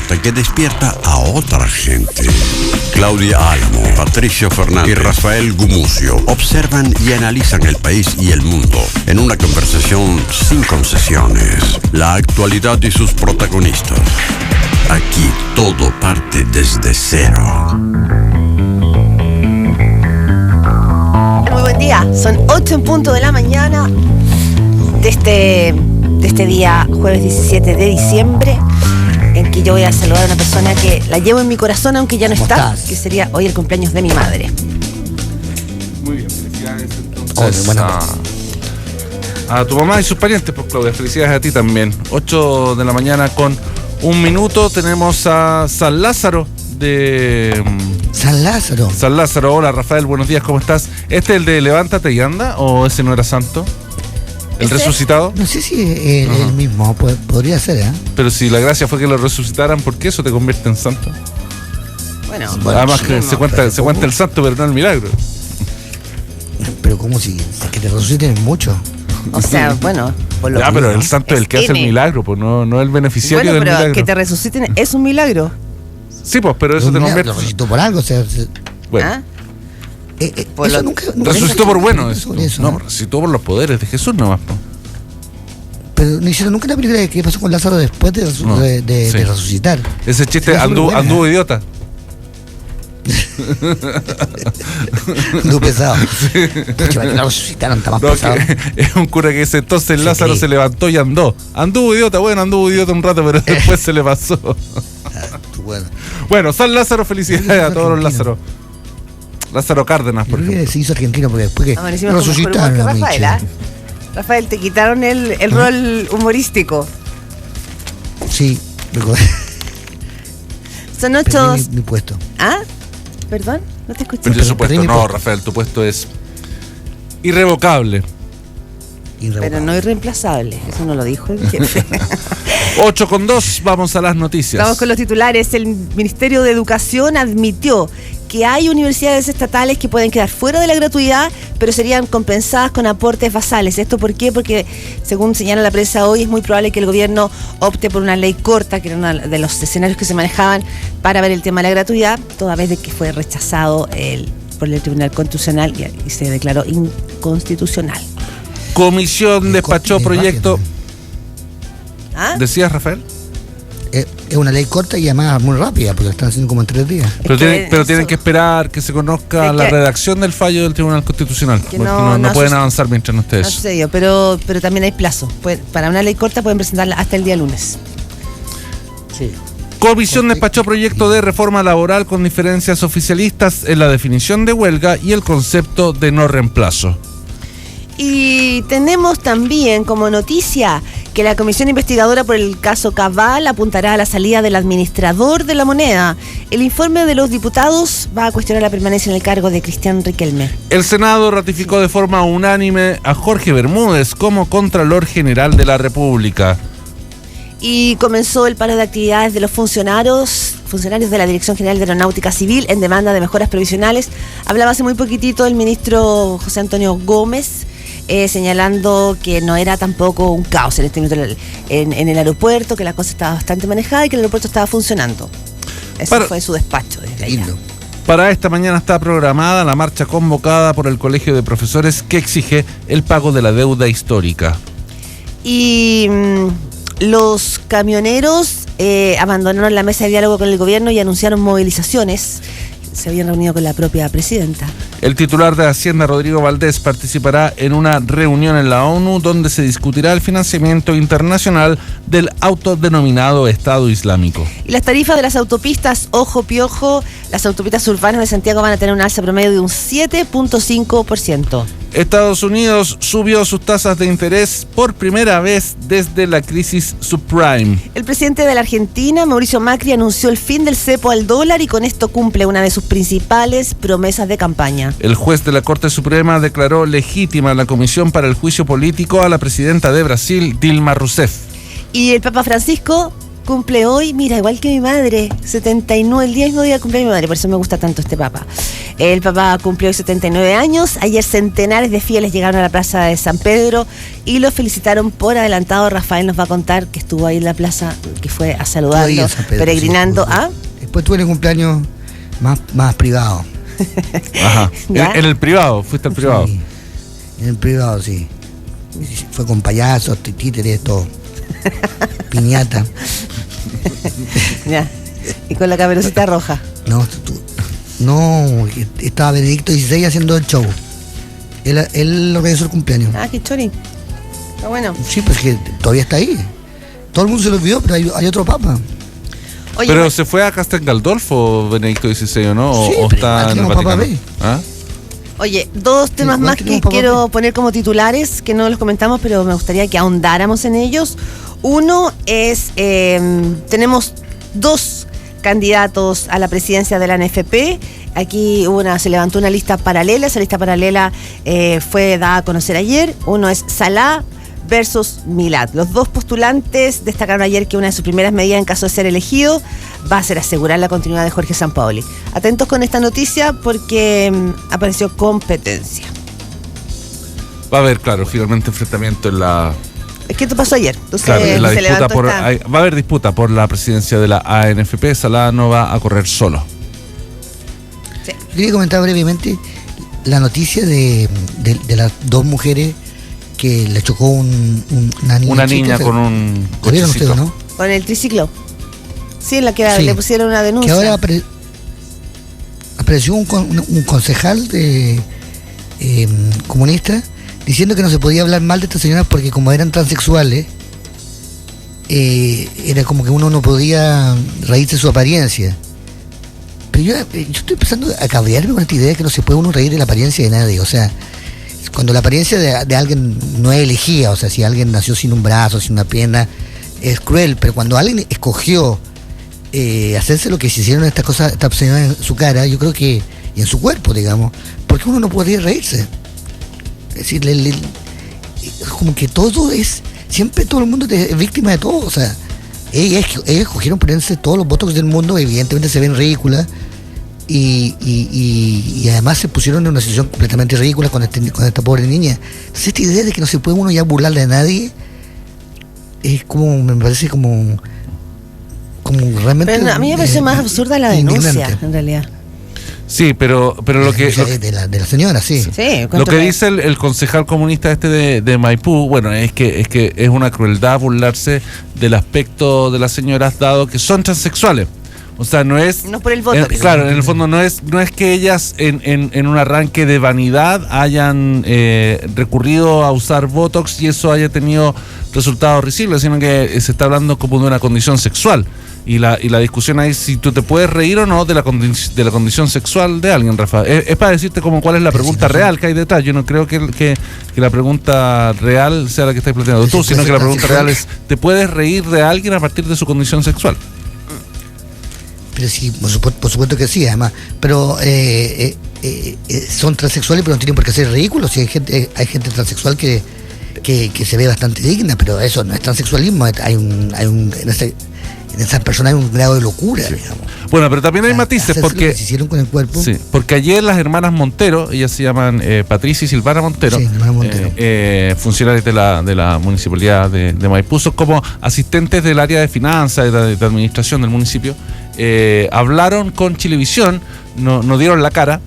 nota que despierta a otra gente. Claudia Álamo, Patricio Fernández y Rafael Gumucio observan y analizan el país y el mundo en una conversación sin concesiones. La actualidad y sus protagonistas. Aquí todo parte desde cero. Muy buen día, son 8 en punto de la mañana de este día, jueves 17 de diciembre, en que yo voy a saludar a una persona que la llevo en mi corazón, aunque ya no está, que sería hoy el cumpleaños de mi madre. Muy bien, felicidades entonces a tu mamá y sus parientes, pues, Claudia, felicidades a ti también. 8 de la mañana con 1 minuto, tenemos a San Lázaro de... San Lázaro. Hola, Rafael, buenos días, ¿cómo estás? ¿Este es el de Levántate y Anda o ese no era santo? ¿El resucitado? No sé si es el mismo, podría ser, ¿eh? Pero si la gracia fue que lo resucitaran, ¿por qué eso te convierte en santo? Bueno, además que se cuenta el santo, pero no el milagro. Pero ¿cómo si que te resuciten es mucho? O sea, bueno, por lo ya, pero el santo es el que hace el milagro, pues no el beneficiario del milagro. Que te resuciten es un milagro. Sí, pues, pero eso te convierte. Lo resucitó por algo, o sea. Bueno. ¿Ah? Eso nunca resucitó por bueno, eso. No, resucitó por los poderes de Jesús nomás. Pero no hicieron nunca la película de qué pasó con Lázaro después de resucitar. Ese chiste anduvo idiota. Anduvo pesado. Sí. Lo resucitaron, está más pesado. Es un cura que dice, entonces Lázaro se levantó y andó. Anduvo idiota un rato, pero después se le pasó. Bueno, San Lázaro, felicidades a todos los Lázaros. Lázaro Cárdenas, por ejemplo. Se hizo argentino porque después que resucitaron. Rafael, te quitaron el rol humorístico. Sí, son 8. Mi puesto. ¿Ah? ¿Perdón? No te escuché. Pero su puesto no, Rafael, tu puesto es irrevocable. Pero no irreemplazable. Eso no lo dijo el jefe. 8:02, vamos a las noticias. Vamos con los titulares. El Ministerio de Educación admitió que hay universidades estatales que pueden quedar fuera de la gratuidad, pero serían compensadas con aportes basales. ¿Esto por qué? Porque, según señala la prensa hoy, es muy probable que el gobierno opte por una ley corta, que era uno de los escenarios que se manejaban para ver el tema de la gratuidad, toda vez de que fue rechazado por el Tribunal Constitucional y se declaró inconstitucional. Comisión despachó proyecto. ¿Ah? ¿Decías, Rafael? Es una ley corta y además muy rápida, porque la están haciendo como en 3 días. Pero tienen que esperar que se conozca la redacción del fallo del Tribunal Constitucional. No pueden avanzar mientras no esté eso. No sé yo, pero también hay plazo. Para una ley corta pueden presentarla hasta el día lunes. Sí. Comisión despachó proyecto de reforma laboral con diferencias oficialistas en la definición de huelga y el concepto de no reemplazo. Y tenemos también como noticia que la comisión investigadora por el caso Cabal apuntará a la salida del administrador de la moneda. El informe de los diputados va a cuestionar la permanencia en el cargo de Cristian Riquelme. El Senado ratificó de forma unánime a Jorge Bermúdez como Contralor General de la República. Y comenzó el paro de actividades de los funcionarios de la Dirección General de Aeronáutica Civil en demanda de mejoras previsionales. Hablaba hace muy poquitito el ministro José Antonio Gómez, señalando que no era tampoco un caos en este minuto en el aeropuerto, que la cosa estaba bastante manejada y que el aeropuerto estaba funcionando. Eso fue su despacho desde allá. Para esta mañana está programada la marcha convocada por el Colegio de Profesores que exige el pago de la deuda histórica. Y los camioneros abandonaron la mesa de diálogo con el gobierno y anunciaron movilizaciones. Se habían reunido con la propia presidenta. El titular de Hacienda, Rodrigo Valdés, participará en una reunión en la ONU donde se discutirá el financiamiento internacional del autodenominado Estado Islámico. Y las tarifas de las autopistas, ojo piojo, las autopistas urbanas de Santiago van a tener un alza promedio de un 7.5%. Estados Unidos subió sus tasas de interés por primera vez desde la crisis subprime. El presidente de la Argentina, Mauricio Macri, anunció el fin del cepo al dólar y con esto cumple una de sus principales promesas de campaña. El juez de la Corte Suprema declaró legítima la comisión para el juicio político a la presidenta de Brasil, Dilma Rousseff. Y el Papa Francisco cumple hoy, mira, igual que mi madre, 79, el día mismo día cumple mi madre, por eso me gusta tanto este papa. El papa cumplió hoy 79 años, ayer centenares de fieles llegaron a la plaza de San Pedro y lo felicitaron por adelantado. Rafael nos va a contar que estuvo ahí en la plaza, que fue a saludarlo, peregrinando. Sí, después tuve el cumpleaños más privado. Ajá. ¿En el privado? ¿Fuiste al privado? Sí, en el privado, sí. Fue con payasos, títeres, todo. Piñata. Ya. Y con la caperucita roja. No, estaba Benedicto XVI haciendo el show. Él organizó el cumpleaños. Ah, qué chori. Está bueno. Sí, pues que todavía está ahí. Todo el mundo se lo olvidó, pero hay otro papa. Oye, pero se fue a Castel Gandolfo Benedicto XVI, ¿o no? Sí, ¿O está en el Vaticano? ¿Ah? Oye, 2 temas más que quiero poner como titulares, que no los comentamos, pero me gustaría que ahondáramos en ellos. Uno es, tenemos 2 candidatos a la presidencia de la ANFP. Aquí se levantó una lista paralela. Esa lista paralela fue dada a conocer ayer. Uno es Salah versus Milad. Los 2 postulantes destacaron ayer que una de sus primeras medidas en caso de ser elegido va a ser asegurar la continuidad de Jorge Sampaoli. Atentos con esta noticia porque apareció competencia. Va a haber, claro, finalmente enfrentamiento en la... Es que esto pasó ayer. Entonces, claro, la disputa va a haber disputa por la presidencia de la ANFP. Salah no va a correr solo. Sí. Quería comentar brevemente la noticia de las 2 mujeres que le chocó una niña con un cochecito. ¿Vieron ustedes, no? Con el triciclo. Sí, en la que le pusieron una denuncia. Que ahora apareció un concejal comunista diciendo que no se podía hablar mal de estas señoras porque como eran transexuales, era como que uno no podía reírse de su apariencia. Pero yo estoy empezando a cabrearme con esta idea de que no se puede uno reír de la apariencia de nadie. O sea, cuando la apariencia de alguien no es elegida, o sea, si alguien nació sin un brazo, sin una pierna, es cruel, pero cuando alguien escogió hacerse lo que se hicieron estas señoras en su cara, yo creo que, y en su cuerpo, digamos, porque uno no podría reírse. Es decir, es como que todo siempre todo el mundo es víctima de todo, o sea, ellas escogieron ponerse todos los botox del mundo, evidentemente se ven ridículas, y además se pusieron en una situación completamente ridícula con esta pobre niña. Entonces esta idea de que no se puede uno ya burlar de nadie es como, me parece como realmente... Pero a mí me parece más absurda la denuncia, en realidad. Sí, pero lo que... De la señora, sí. Lo que dice el concejal comunista de Maipú, bueno, es que es una crueldad burlarse del aspecto de las señoras dado que son transexuales. O sea, no es... No por el voto. Claro, en el fondo no es que ellas en un arranque de vanidad hayan recurrido a usar Botox y eso haya tenido resultados risibles, sino que se está hablando como de una condición sexual. Y la discusión ahí si tú te puedes reír o no de la condición sexual de alguien, Rafa. Es para decirte como cuál es la pregunta real que hay detrás. Yo no creo que la pregunta real sea la que estás planteando tú, sino que la pregunta real es, ¿te puedes reír de alguien a partir de su condición sexual? Pero sí, por supuesto que sí, además. Pero son transexuales, pero no tienen por qué ser ridículos. Si hay gente transexual que se ve bastante digna, pero eso no es transexualismo. En esas personas hay un grado de locura, digamos. Bueno, pero también hay matices porque... Lo que se hicieron con el cuerpo. Sí, porque ayer las hermanas Montero, ellas se llaman Patricia y Silvana Montero, funcionarias de la municipalidad de Maipú, son como asistentes del área de finanzas, de administración del municipio, hablaron con Chilevisión, no dieron la cara,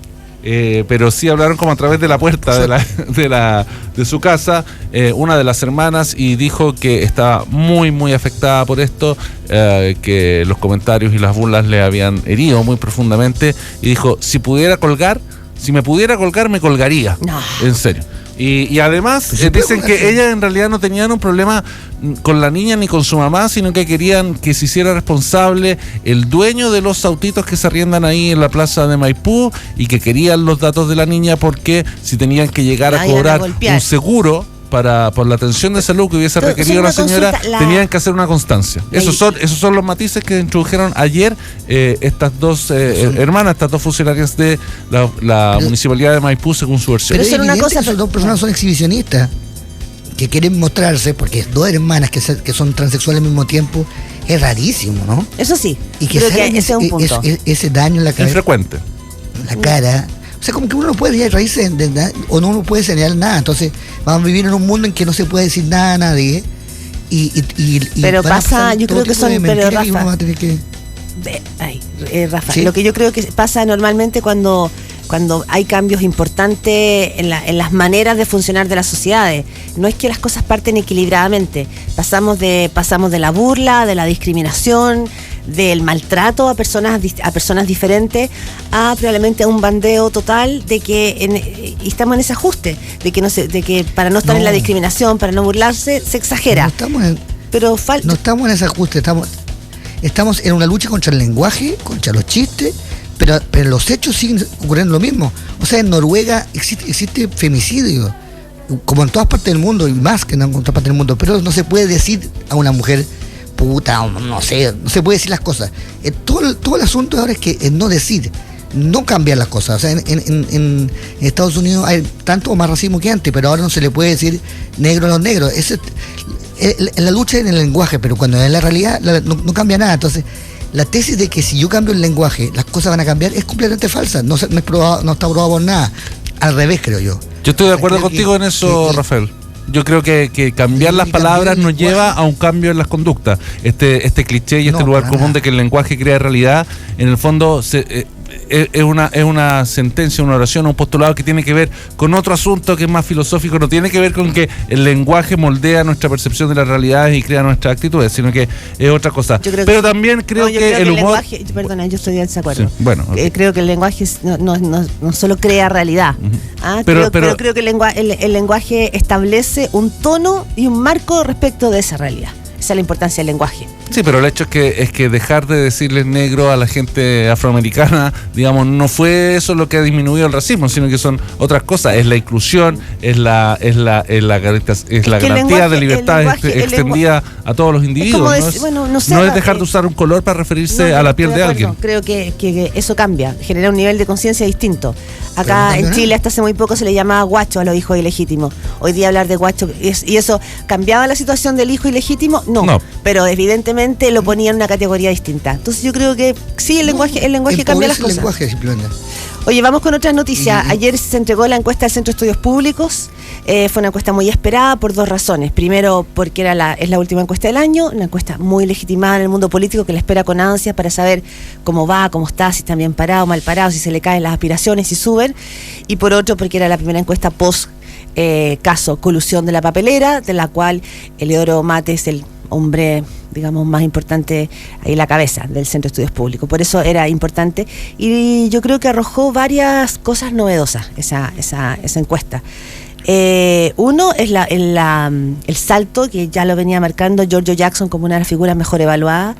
pero sí hablaron como a través de la puerta de su casa, una de las hermanas, y dijo que estaba muy muy afectada por esto, que los comentarios y las burlas le habían herido muy profundamente, y dijo, si me pudiera colgar, me colgaría. No. En serio. Y además dicen que ellas en realidad no tenían un problema con la niña ni con su mamá, sino que querían que se hiciera responsable el dueño de los autitos que se arriendan ahí en la plaza de Maipú, y que querían los datos de la niña porque si tenían que llegar a cobrar un seguro por la atención de salud que hubiese requerido la señora, tenían que hacer una constancia. Esos son los matices que introdujeron ayer estas dos hermanas, estas dos funcionarias de la municipalidad de Maipú, según su versión. Pero es evidente que esas dos personas son exhibicionistas, que quieren mostrarse, porque dos hermanas que son transexuales al mismo tiempo, es rarísimo, ¿no? Eso sí, y que creo que ese es un punto. Ese daño en la cabeza. Infrecuente. La cara. O sea, como que uno no puede reírse o no puede señalar nada. Entonces, vamos a vivir en un mundo en que no se puede decir nada a nadie. Pero pasa, yo creo que son, pero Rafa, va a tener que... Rafa, ¿sí? Lo que yo creo que pasa normalmente cuando hay cambios importantes en las maneras de funcionar de las sociedades, no es que las cosas parten equilibradamente. Pasamos de la burla, de la discriminación, del maltrato a personas diferentes, a probablemente a un bandeo total de que y estamos en ese ajuste de que para no estar en la discriminación, para no burlarse, se exagera. No estamos en ese ajuste, estamos en una lucha contra el lenguaje, contra los chistes, pero los hechos siguen ocurriendo lo mismo. O sea, en Noruega existe femicidio, como en todas partes del mundo, y más que en otras partes del mundo, pero no se puede decir a una mujer puta, no se puede decir las cosas. Todo el asunto ahora es que es no decir, no cambiar las cosas. O sea, en Estados Unidos hay tanto más racismo que antes, pero ahora no se le puede decir negro a los negros. La lucha es en el lenguaje, pero cuando en la realidad no cambia nada. Entonces, la tesis de que si yo cambio el lenguaje, las cosas van a cambiar es completamente falsa. No está probado por nada. Al revés, creo yo. Yo estoy de acuerdo contigo en eso, Rafael. Yo creo que cambiar las palabras nos lleva a un cambio en las conductas. Este cliché y este lugar común de que el lenguaje crea realidad, en el fondo es una sentencia, una oración, un postulado que tiene que ver con otro asunto que es más filosófico. No tiene que ver con que el lenguaje moldea nuestra percepción de las realidades y crea nuestras actitudes, sino que es otra cosa. Pero también creo que el humor... Perdona, yo estoy de desacuerdo. Sí, bueno, okay. Creo que el lenguaje no solo crea realidad. Pero creo que el lenguaje establece un tono y un marco respecto de esa realidad. Esa es la importancia del lenguaje. Sí, pero el hecho es que dejar de decirles negro a la gente afroamericana, digamos, no fue eso lo que ha disminuido el racismo, sino que son otras cosas. Es la inclusión, es la garantía de libertad extendida a todos los individuos. No es dejar de usar un color para referirse a la piel de alguien. Creo que eso cambia, genera un nivel de conciencia distinto. Acá en Chile hasta hace muy poco se le llamaba guacho a los hijos ilegítimos. Hoy día hablar de guacho, y eso cambiaba la situación del hijo ilegítimo, no. Pero evidentemente lo ponía en una categoría distinta. Entonces yo creo que sí, el lenguaje cambia las cosas. Oye, vamos con otras noticias. Ayer se entregó la encuesta del Centro de Estudios Públicos. Fue una encuesta muy esperada por dos razones. Primero, porque es la última encuesta del año, una encuesta muy legitimada en el mundo político que la espera con ansias para saber cómo va, cómo está, si está bien parado, mal parado, si se le caen las aspiraciones, si suben. Y por otro, porque era la primera encuesta post caso colusión de la papelera, de la cual Eleodoro Mate es el hombre, digamos, más importante ahí, la cabeza del Centro de Estudios Públicos. Por eso era importante y yo creo que arrojó varias cosas novedosas esa encuesta. Uno es el salto que ya lo venía marcando Giorgio Jackson como una de las figuras mejor evaluadas,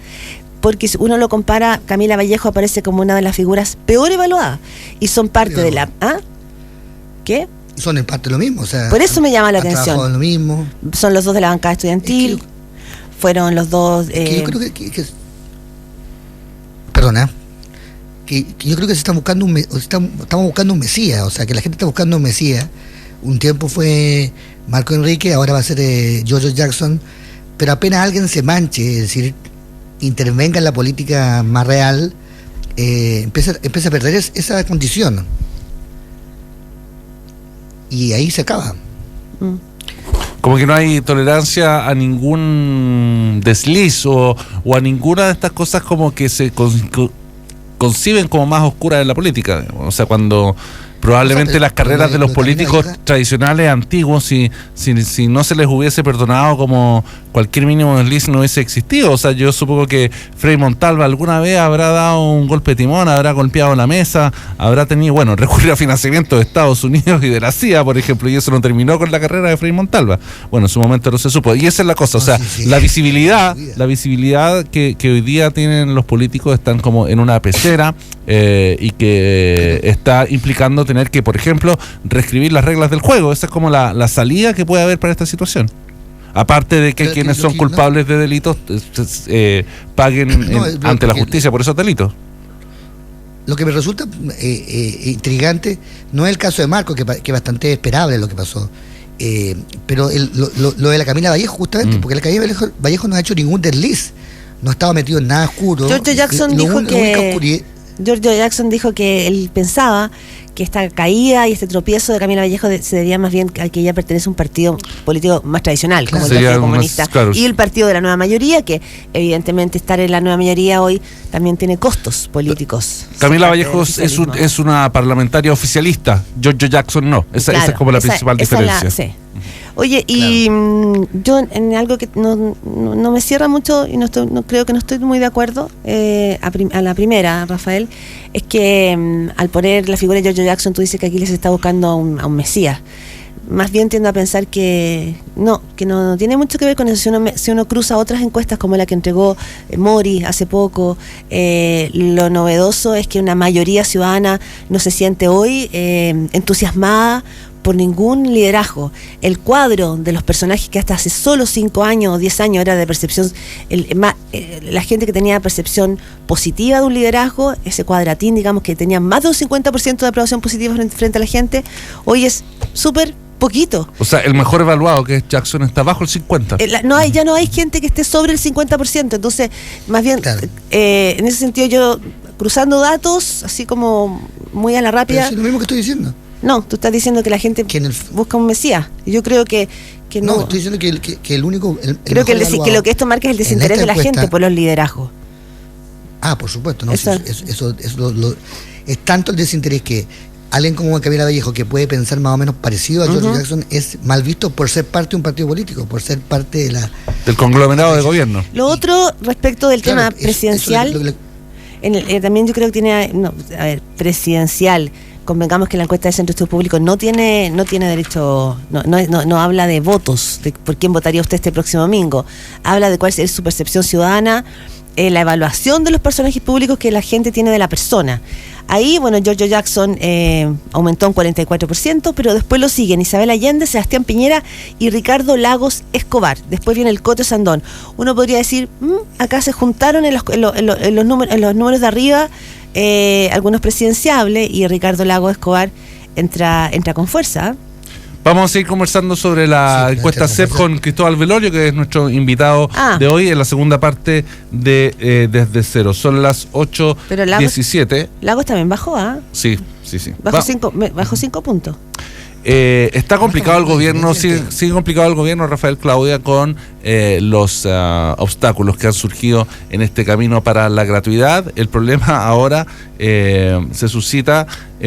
porque si uno lo compara, Camila Vallejo aparece como una de las figuras peor evaluadas y son parte de la... ¿Qué? Son en parte lo mismo, o sea... Por eso me llama la atención. Lo mismo. Son los dos de la bancada estudiantil. Fueron los dos... yo creo que perdona. Que yo creo que se está buscando estamos buscando un mesías, o sea, que la gente está buscando un mesías. Un tiempo fue Marco Enrique, ahora va a ser Giorgio Jackson, pero apenas alguien se manche, es decir, intervenga en la política más real, empieza a perder esa condición. Y ahí se acaba. Como que no hay tolerancia a ningún desliz o a ninguna de estas cosas como que se conciben como más oscuras en la política. O sea, cuando probablemente las carreras de los políticos tradicionales antiguos, si no se les hubiese perdonado como cualquier mínimo desliz, no hubiese existido. O sea, yo supongo que Frei Montalva alguna vez habrá dado un golpe de timón, habrá golpeado la mesa, habrá tenido, recurrir a financiamiento de Estados Unidos y de la CIA, por ejemplo, y eso no terminó con la carrera de Frei Montalva. Bueno, en su momento no se supo. Y esa es la cosa, o sea, la visibilidad que hoy día tienen los políticos están como en una pecera y que está implicando tener que, por ejemplo, reescribir las reglas del juego. Esa es como la salida que puede haber para esta situación. Aparte de que quienes son culpables de delitos paguen ante la justicia por esos delitos. Lo que me resulta intrigante no es el caso de Marco, que es bastante esperable lo que pasó, pero lo de la Camila Vallejo, justamente, porque la Camila Vallejo no ha hecho ningún desliz. no estaba metido en nada oscuro. Giorgio Jackson dijo que él pensaba que esta caída y este tropiezo de Camila Vallejo se debía más bien a que ella pertenece a un partido político más tradicional, como el Partido Comunista, y el Partido de la Nueva Mayoría, que evidentemente estar en la Nueva Mayoría hoy también tiene costos políticos. Camila Vallejo es una parlamentaria oficialista, Giorgio Jackson no. Esa es como la principal diferencia. Sí. Oye, y yo en algo que no me cierra mucho y creo que no estoy muy de acuerdo a la primera, Rafael, es que al poner la figura de Giorgio Jackson tú dices que aquí les está buscando a un mesías. Más bien tiendo a pensar que no tiene mucho que ver con eso. Si uno cruza otras encuestas como la que entregó Mori hace poco, lo novedoso es que una mayoría ciudadana no se siente hoy entusiasmada por ningún liderazgo. El cuadro de los personajes que hasta hace solo 5 años o 10 años era de percepción, la gente que tenía percepción positiva de un liderazgo, ese cuadratín, digamos, que tenía más de un 50% de aprobación positiva frente a la gente, hoy es súper poquito. O sea, el mejor evaluado, que es Jackson, está bajo el 50%. Ya no hay gente que esté sobre el 50%. Entonces, más bien, claro, en ese sentido yo, cruzando datos, así como muy a la rápida... Pero es lo mismo que estoy diciendo. No, tú estás diciendo que la gente busca un mesías. Yo creo que no. No, estoy diciendo que el único... creo que lo que esto marca es el desinterés de la gente por los liderazgos. Por supuesto. No, eso es tanto el desinterés que alguien como Camila Vallejo, que puede pensar más o menos parecido a Giorgio Jackson, es mal visto por ser parte de un partido político, por ser parte de del conglomerado de gobierno. Lo otro, respecto del tema presidencial, también yo creo que tiene... presidencial... Convengamos que la encuesta de Centro de Estudios Públicos no tiene derecho, no habla de votos, de por quién votaría usted este próximo domingo. Habla de cuál es su percepción ciudadana, la evaluación de los personajes públicos que la gente tiene de la persona. Ahí, Giorgio Jackson aumentó un 44%, pero después lo siguen Isabel Allende, Sebastián Piñera y Ricardo Lagos Escobar. Después viene el Coto Sandón. Uno podría decir, acá se juntaron en los números de arriba algunos presidenciables, y Ricardo Lagos Escobar entra con fuerza. Vamos a seguir conversando sobre la encuesta CEP con Cristóbal Velorio, que es nuestro invitado de hoy en la segunda parte de Desde Cero. Son las 8:17. Lagos también bajó, Sí. Bajó 5 puntos. Está complicado el gobierno, sigue complicado el gobierno, Rafael, Claudia, con los obstáculos que han surgido en este camino para la gratuidad. El problema ahora se suscita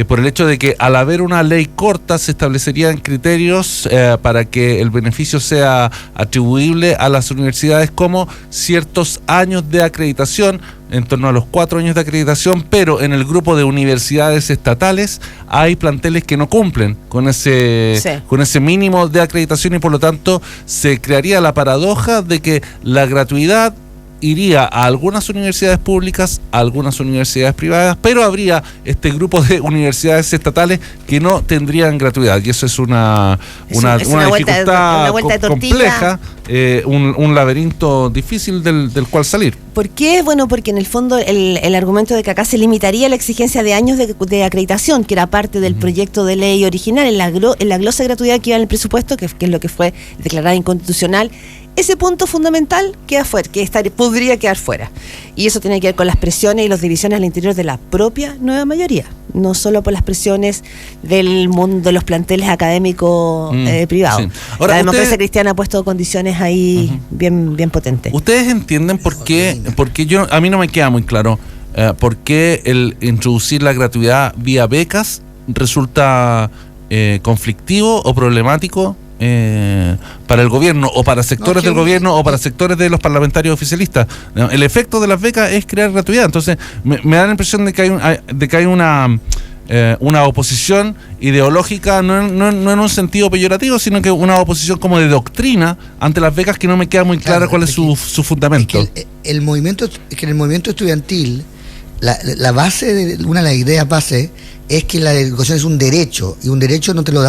por el hecho de que al haber una ley corta se establecerían criterios para que el beneficio sea atribuible a las universidades, como ciertos años de acreditación, en torno a los 4 años de acreditación, pero en el grupo de universidades estatales hay planteles que no cumplen con ese mínimo de acreditación, y por lo tanto se crearía la paradoja de que la gratuidad iría a algunas universidades públicas, a algunas universidades privadas, pero habría este grupo de universidades estatales que no tendrían gratuidad, y eso es una dificultad compleja, un laberinto difícil del cual salir. ¿Por qué? Bueno, porque en el fondo el argumento de que acá se limitaría la exigencia de años de acreditación, que era parte del proyecto de ley original, en la glosa de gratuidad que iba en el presupuesto, que es lo que fue declarada inconstitucional. Ese punto fundamental queda fuera, podría quedar fuera. Y eso tiene que ver con las presiones y las divisiones al interior de la propia nueva mayoría, no solo por las presiones del mundo de los planteles académicos privados. Sí. Ahora, la democracia cristiana ha puesto condiciones ahí bien potentes. ¿Ustedes entienden por qué a mí no me queda muy claro por qué el introducir la gratuidad vía becas resulta conflictivo o problemático para el gobierno, o para sectores del gobierno, o para sectores de los parlamentarios oficialistas? El efecto de las becas es crear gratuidad. Entonces me da la impresión de que hay una oposición ideológica, no en un sentido peyorativo, sino que una oposición como de doctrina ante las becas, que no me queda muy clara cuál es su fundamento. Es que en el movimiento estudiantil, la base, una de las ideas base es que la educación es un derecho, y un derecho no te lo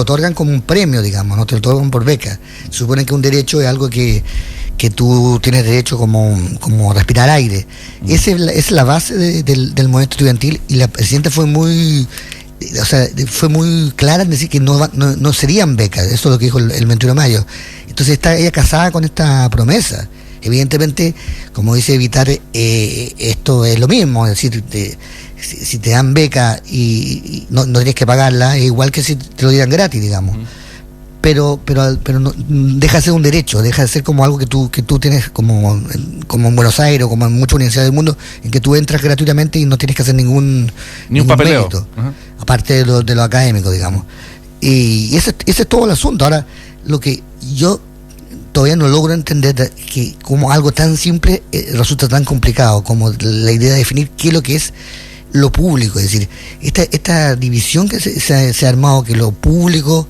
otorgan como un premio, digamos, no te lo otorgan por beca. Se supone que un derecho es algo que tú tienes derecho como respirar aire. Esa es la base del movimiento estudiantil, y la presidenta fue muy clara en decir que no serían becas. Eso es lo que dijo el 21 de mayo. Entonces está ella casada con esta promesa. Evidentemente, como dice Vitar, esto es lo mismo, es decir, si te dan beca y no tienes que pagarla, es igual que si te lo dieran gratis, digamos. Pero no, deja de ser un derecho, deja de ser como algo que tú tienes como en Buenos Aires o como en muchas universidades del mundo, en que tú entras gratuitamente y no tienes que hacer ningún papeleo, mérito, aparte de lo académico, digamos. Y ese es todo el asunto. Ahora, lo que yo todavía no logro entender, que como algo tan simple resulta tan complicado, como la idea de definir qué es lo que es lo público. Es decir, esta división que se ha armado, que lo público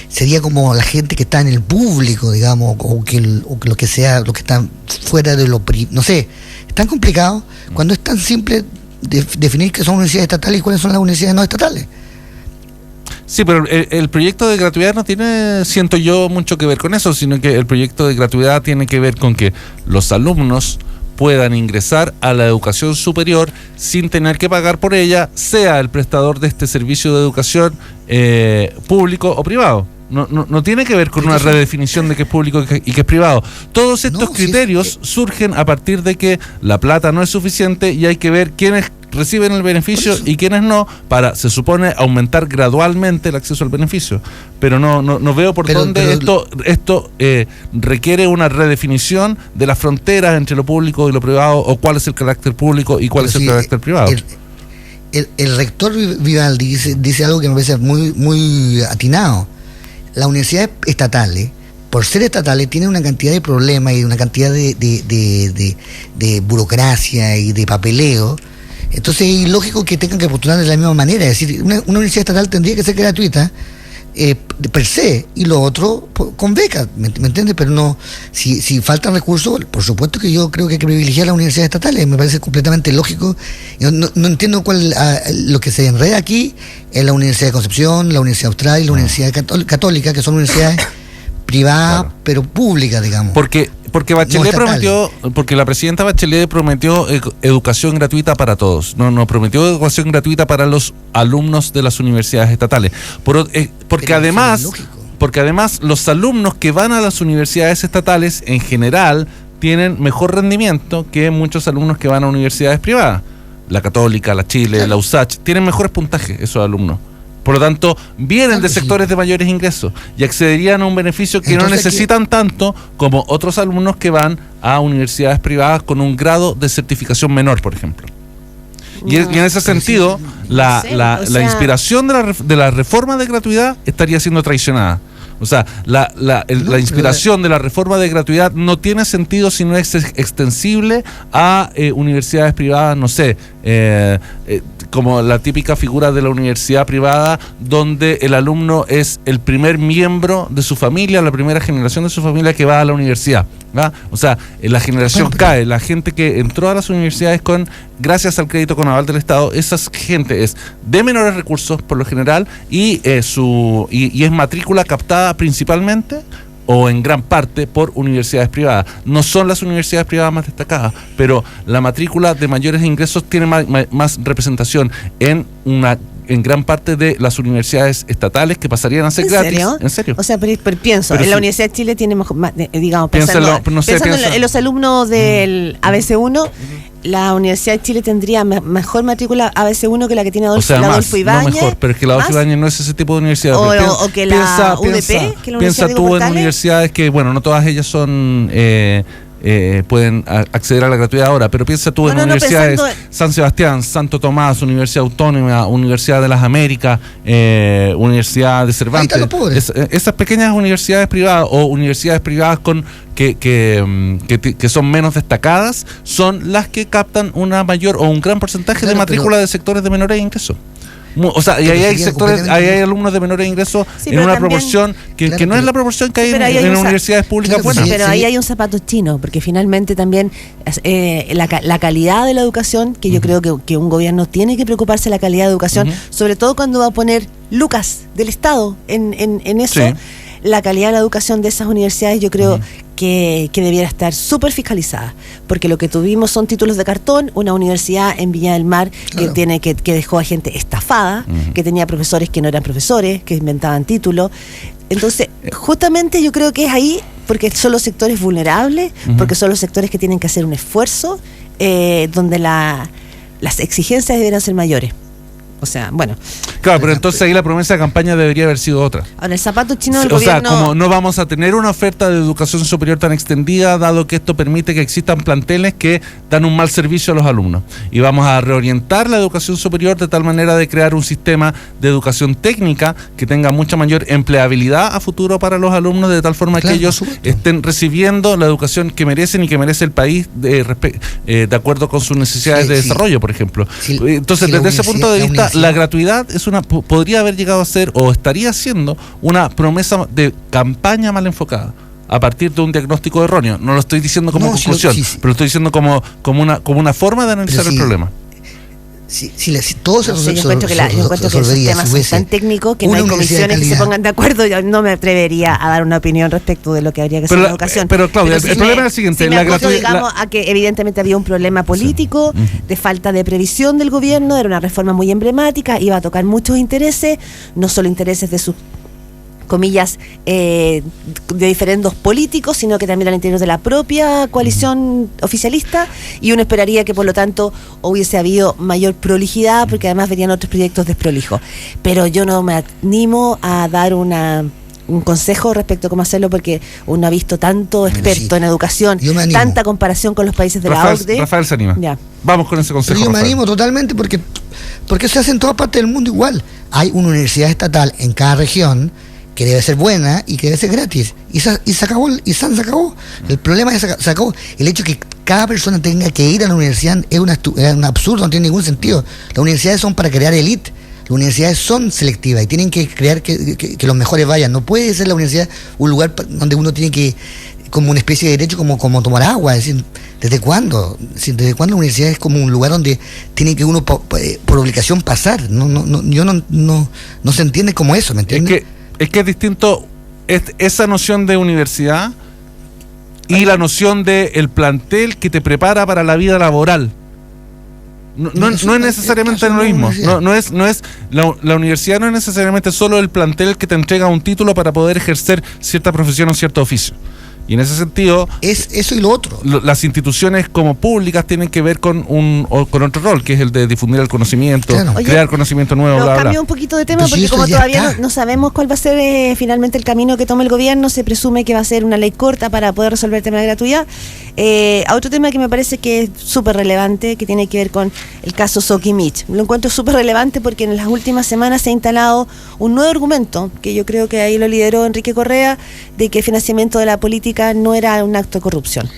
sería como la gente que está en el público, digamos, o que lo que sea, lo que está fuera de lo no sé, es tan complicado cuando es tan simple definir qué son universidades estatales y cuáles son las universidades no estatales. Sí, pero el proyecto de gratuidad no tiene, siento yo, mucho que ver con eso, sino que el proyecto de gratuidad tiene que ver con que los alumnos puedan ingresar a la educación superior sin tener que pagar por ella, sea el prestador de este servicio de educación público o privado. No tiene que ver con una redefinición de qué es público y qué es privado. Todos estos criterios surgen a partir de que la plata no es suficiente y hay que ver quiénes reciben el beneficio y quienes no, para, se supone, aumentar gradualmente el acceso al beneficio. Pero no veo por dónde esto requiere una redefinición de las fronteras entre lo público y lo privado, o cuál es el carácter público y cuál es el carácter privado. El rector Vivaldi dice algo que me parece muy, muy atinado. Las universidades estatales, por ser estatales, tienen una cantidad de problemas y una cantidad de burocracia y de papeleo. Entonces es ilógico que tengan que postular de la misma manera. Es decir, una universidad estatal tendría que ser gratuita per se, y lo otro con becas, ¿me entiendes? Pero no, si faltan recursos, por supuesto que yo creo que hay que privilegiar las universidades estatales. Me parece completamente lógico. Yo no entiendo lo que se enreda aquí es la Universidad de Concepción, la Universidad Austral y la Universidad Católica, que son universidades privadas, claro, pero públicas, digamos. Porque Bachelet prometió, porque la presidenta Bachelet prometió educación gratuita para todos. No prometió educación gratuita para los alumnos de las universidades estatales. Porque además los alumnos que van a las universidades estatales en general tienen mejor rendimiento que muchos alumnos que van a universidades privadas. La Católica, la Chile, claro, la USACH, tienen mejores puntajes esos alumnos. Por lo tanto, vienen de sectores de mayores ingresos y accederían a un beneficio que no necesitan tanto como otros alumnos que van a universidades privadas con un grado de certificación menor, por ejemplo. Y en ese sentido, la inspiración de la reforma de gratuidad estaría siendo traicionada. O sea, la inspiración de la reforma de gratuidad no tiene sentido si no es extensible a universidades privadas, no sé, como la típica figura de la universidad privada, donde el alumno es el primer miembro de su familia, la primera generación de su familia que va a la universidad, ¿va? O sea, la generación cae, la gente que entró a las universidades gracias al crédito con aval del Estado, esa gente es de menores recursos por lo general y es matrícula captada principalmente o en gran parte por universidades privadas. No son las universidades privadas más destacadas, pero la matrícula de mayores ingresos tiene más representación en gran parte de las universidades estatales que pasarían a ser gratis. ¿En serio? O sea, pero pienso, en la Universidad de Chile tiene mejor, digamos, pensando en los alumnos del ABC1, la Universidad de Chile tendría mejor matrícula ABC1 que la que tiene Adolfo Ibáñez. No mejor, pero es que la Adolfo Ibáñez no es ese tipo de universidad. O que la UDP, que la piensa tú en universidades que, bueno, no todas ellas son... pueden acceder a la gratuidad ahora, pero piensa tú en universidades San Sebastián, Santo Tomás, Universidad Autónoma, Universidad de las Américas, Universidad de Cervantes, esas pequeñas universidades privadas o universidades privadas que son menos destacadas son las que captan una mayor o un gran porcentaje de matrícula de sectores de menores ingresos. O sea, y ahí hay sectores, ahí hay alumnos de menores ingresos en una proporción que no es la proporción que hay en universidades públicas buenas. Pero ahí hay un zapato chino, porque finalmente también la calidad de la educación, que yo creo que un gobierno tiene que preocuparse de la calidad de educación, sobre todo cuando va a poner lucas del Estado en eso. Sí. La calidad de la educación de esas universidades yo creo que debiera estar súper fiscalizada, porque lo que tuvimos son títulos de cartón, una universidad en Viña del Mar que dejó a gente estafada, que tenía profesores que no eran profesores, que inventaban títulos. Entonces, justamente yo creo que es ahí porque son los sectores vulnerables, porque son los sectores que tienen que hacer un esfuerzo, donde las exigencias deberían ser mayores. O sea, bueno. Claro, pero entonces ahí la promesa de campaña debería haber sido otra. Ahora, el zapato chino del O gobierno... sea, como no vamos a tener una oferta de educación superior tan extendida, dado que esto permite que existan planteles que dan un mal servicio a los alumnos. Y vamos a reorientar la educación superior de tal manera de crear un sistema de educación técnica que tenga mucha mayor empleabilidad a futuro para los alumnos, de tal forma que ellos estén recibiendo la educación que merecen y que merece el país de acuerdo con sus necesidades de desarrollo, por ejemplo. Entonces, desde ese punto de vista, la gratuidad podría haber llegado a ser, o estaría siendo, una promesa de campaña mal enfocada a partir de un diagnóstico erróneo. No lo estoy diciendo como conclusión, pero lo estoy diciendo como una forma de analizar el problema. Todo se yo encuentro que esos temas son tan técnicos que no hay comisiones que se pongan de acuerdo. Yo no me atrevería a dar una opinión respecto de lo que habría que hacer en la educación. Pero Claudia, el problema es el siguiente. Digamos, a que evidentemente había un problema político, de falta de previsión del gobierno, era una reforma muy emblemática, iba a tocar muchos intereses, no solo intereses de sus comillas, de diferendos políticos, sino que también al interior de la propia coalición oficialista, y uno esperaría que por lo tanto hubiese habido mayor prolijidad, porque además venían otros proyectos desprolijos. Pero yo no me animo a dar un consejo respecto a cómo hacerlo, porque uno ha visto tanto experto en educación, tanta comparación con los países de la OCDE. Rafael se anima. Ya. Vamos con ese consejo. Yo me animo totalmente porque se hace en todas partes del mundo igual. Hay una universidad estatal en cada región que debe ser buena y que debe ser gratis. Y se acabó. El problema es que se acabó. El hecho de que cada persona tenga que ir a la universidad es un absurdo, no tiene ningún sentido. Las universidades son para crear élite. Las universidades son selectivas y tienen que crear que los mejores vayan. No puede ser la universidad un lugar donde uno tiene que, como una especie de derecho, como tomar agua. Es decir, ¿desde cuándo? ¿Desde cuándo la universidad es como un lugar donde tiene que uno por obligación pasar? No se entiende como eso, ¿me entiendes? Es que es distinto esa noción de universidad y la noción de el plantel que te prepara para la vida laboral. No es necesariamente lo mismo. La universidad no es necesariamente solo el plantel que te entrega un título para poder ejercer cierta profesión o cierto oficio. Y en ese sentido, es eso y lo otro. Las instituciones como públicas tienen que ver con otro rol, que es el de difundir el conocimiento, crear conocimiento nuevo, bla, bla. Cambio un poquito de tema, porque como todavía no sabemos cuál va a ser finalmente el camino que tome el gobierno, se presume que va a ser una ley corta para poder resolver el tema de gratuidad. A otro tema que me parece que es súper relevante, que tiene que ver con el caso Soquimich. Lo encuentro súper relevante porque en las últimas semanas se ha instalado un nuevo argumento, que yo creo que ahí lo lideró Enrique Correa, de que el financiamiento de la política no era un acto de corrupción.